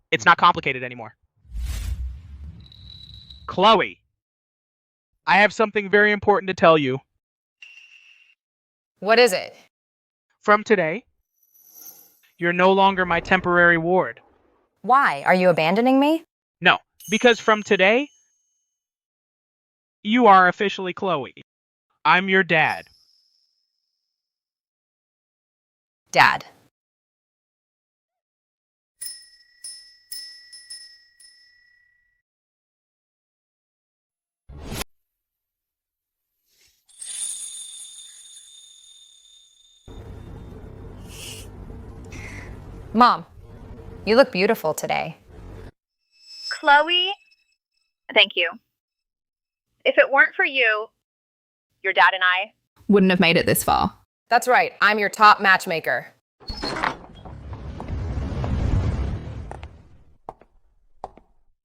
It's not complicated anymore. Chloe, I have something very important to tell you. What is it? From today, you're no longer my temporary ward. Why? Are you abandoning me? No, because from today, you are officially Chloe. I'm your dad. Dad. Mom, you look beautiful today. Chloe? Thank you. If it weren't for you, your dad and I wouldn't have made it this far. That's right, I'm your top matchmaker.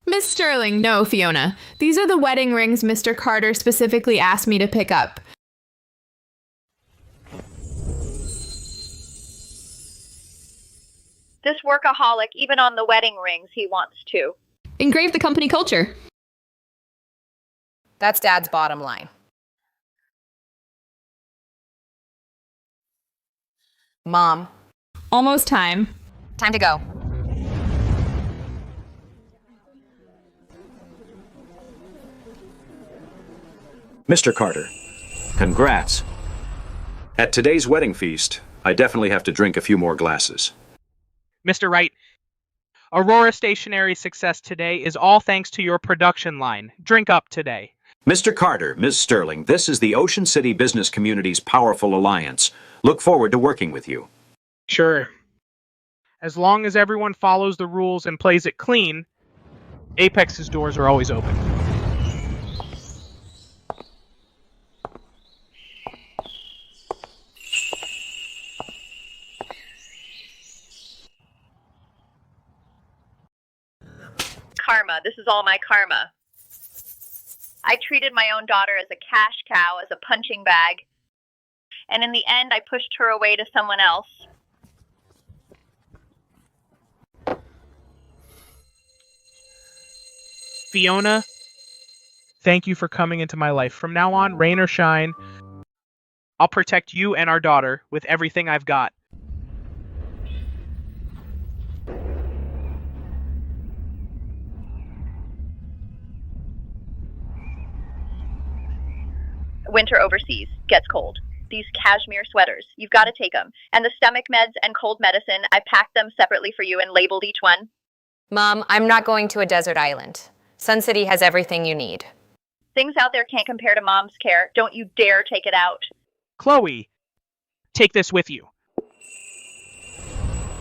Miss Sterling, no, Fiona. These are the wedding rings Mr. Carter specifically asked me to pick up. This workaholic, even on the wedding rings, he wants to. Engrave the company culture. That's Dad's bottom line. Mom. Almost time. Time to go. Mr. Carter, congrats. At today's wedding feast, I definitely have to drink a few more glasses. Mr. Wright, Aurora Stationery's success today is all thanks to your production line. Drink up today. Mr. Carter, Ms. Sterling, this is the Ocean City business community's powerful alliance. Look forward to working with you. Sure. As long as everyone follows the rules and plays it clean, Apex's doors are always open. Karma. This is all my karma. I treated my own daughter as a cash cow, as a punching bag. And in the end, I pushed her away to someone else. Fiona, thank you for coming into my life. From now on, rain or shine, I'll protect you and our daughter with everything I've got. Winter overseas. Gets cold. These cashmere sweaters. You've got to take them. And the stomach meds and cold medicine, I packed them separately for you and labeled each one. Mom, I'm not going to a desert island. Sun City has everything you need. Things out there can't compare to Mom's care. Don't you dare take it out. Chloe, take this with you.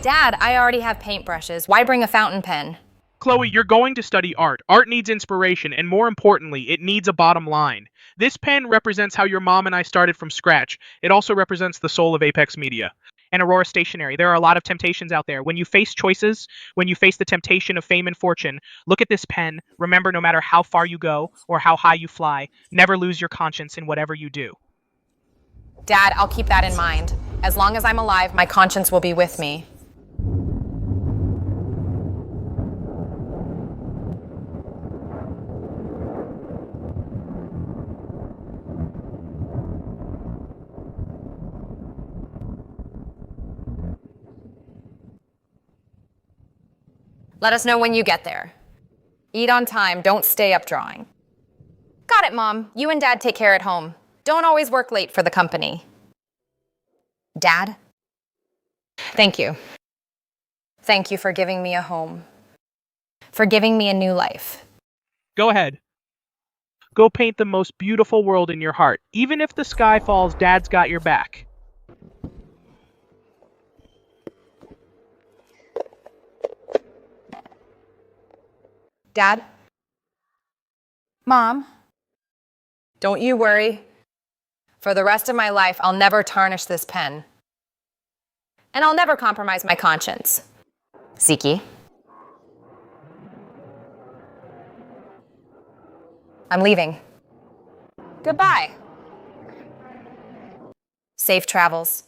Dad, I already have paintbrushes. Why bring a fountain pen? Chloe, you're going to study art. Art needs inspiration, and more importantly, it needs a bottom line. This pen represents how your mom and I started from scratch. It also represents the soul of Apex Media. And Aurora Stationery, there are a lot of temptations out there. When you face choices, when you face the temptation of fame and fortune, look at this pen. Remember, no matter how far you go or how high you fly, never lose your conscience in whatever you do. Dad, I'll keep that in mind. As long as I'm alive, my conscience will be with me. Let us know when you get there. Eat on time, don't stay up drawing. Got it, Mom. You and Dad take care at home. Don't always work late for the company. Dad? Thank you. Thank you for giving me a home. For giving me a new life. Go ahead. Go paint the most beautiful world in your heart. Even if the sky falls, Dad's got your back. Dad? Mom? Don't you worry. For the rest of my life, I'll never tarnish this pen. And I'll never compromise my conscience. Ziki? I'm leaving. Goodbye. Safe travels.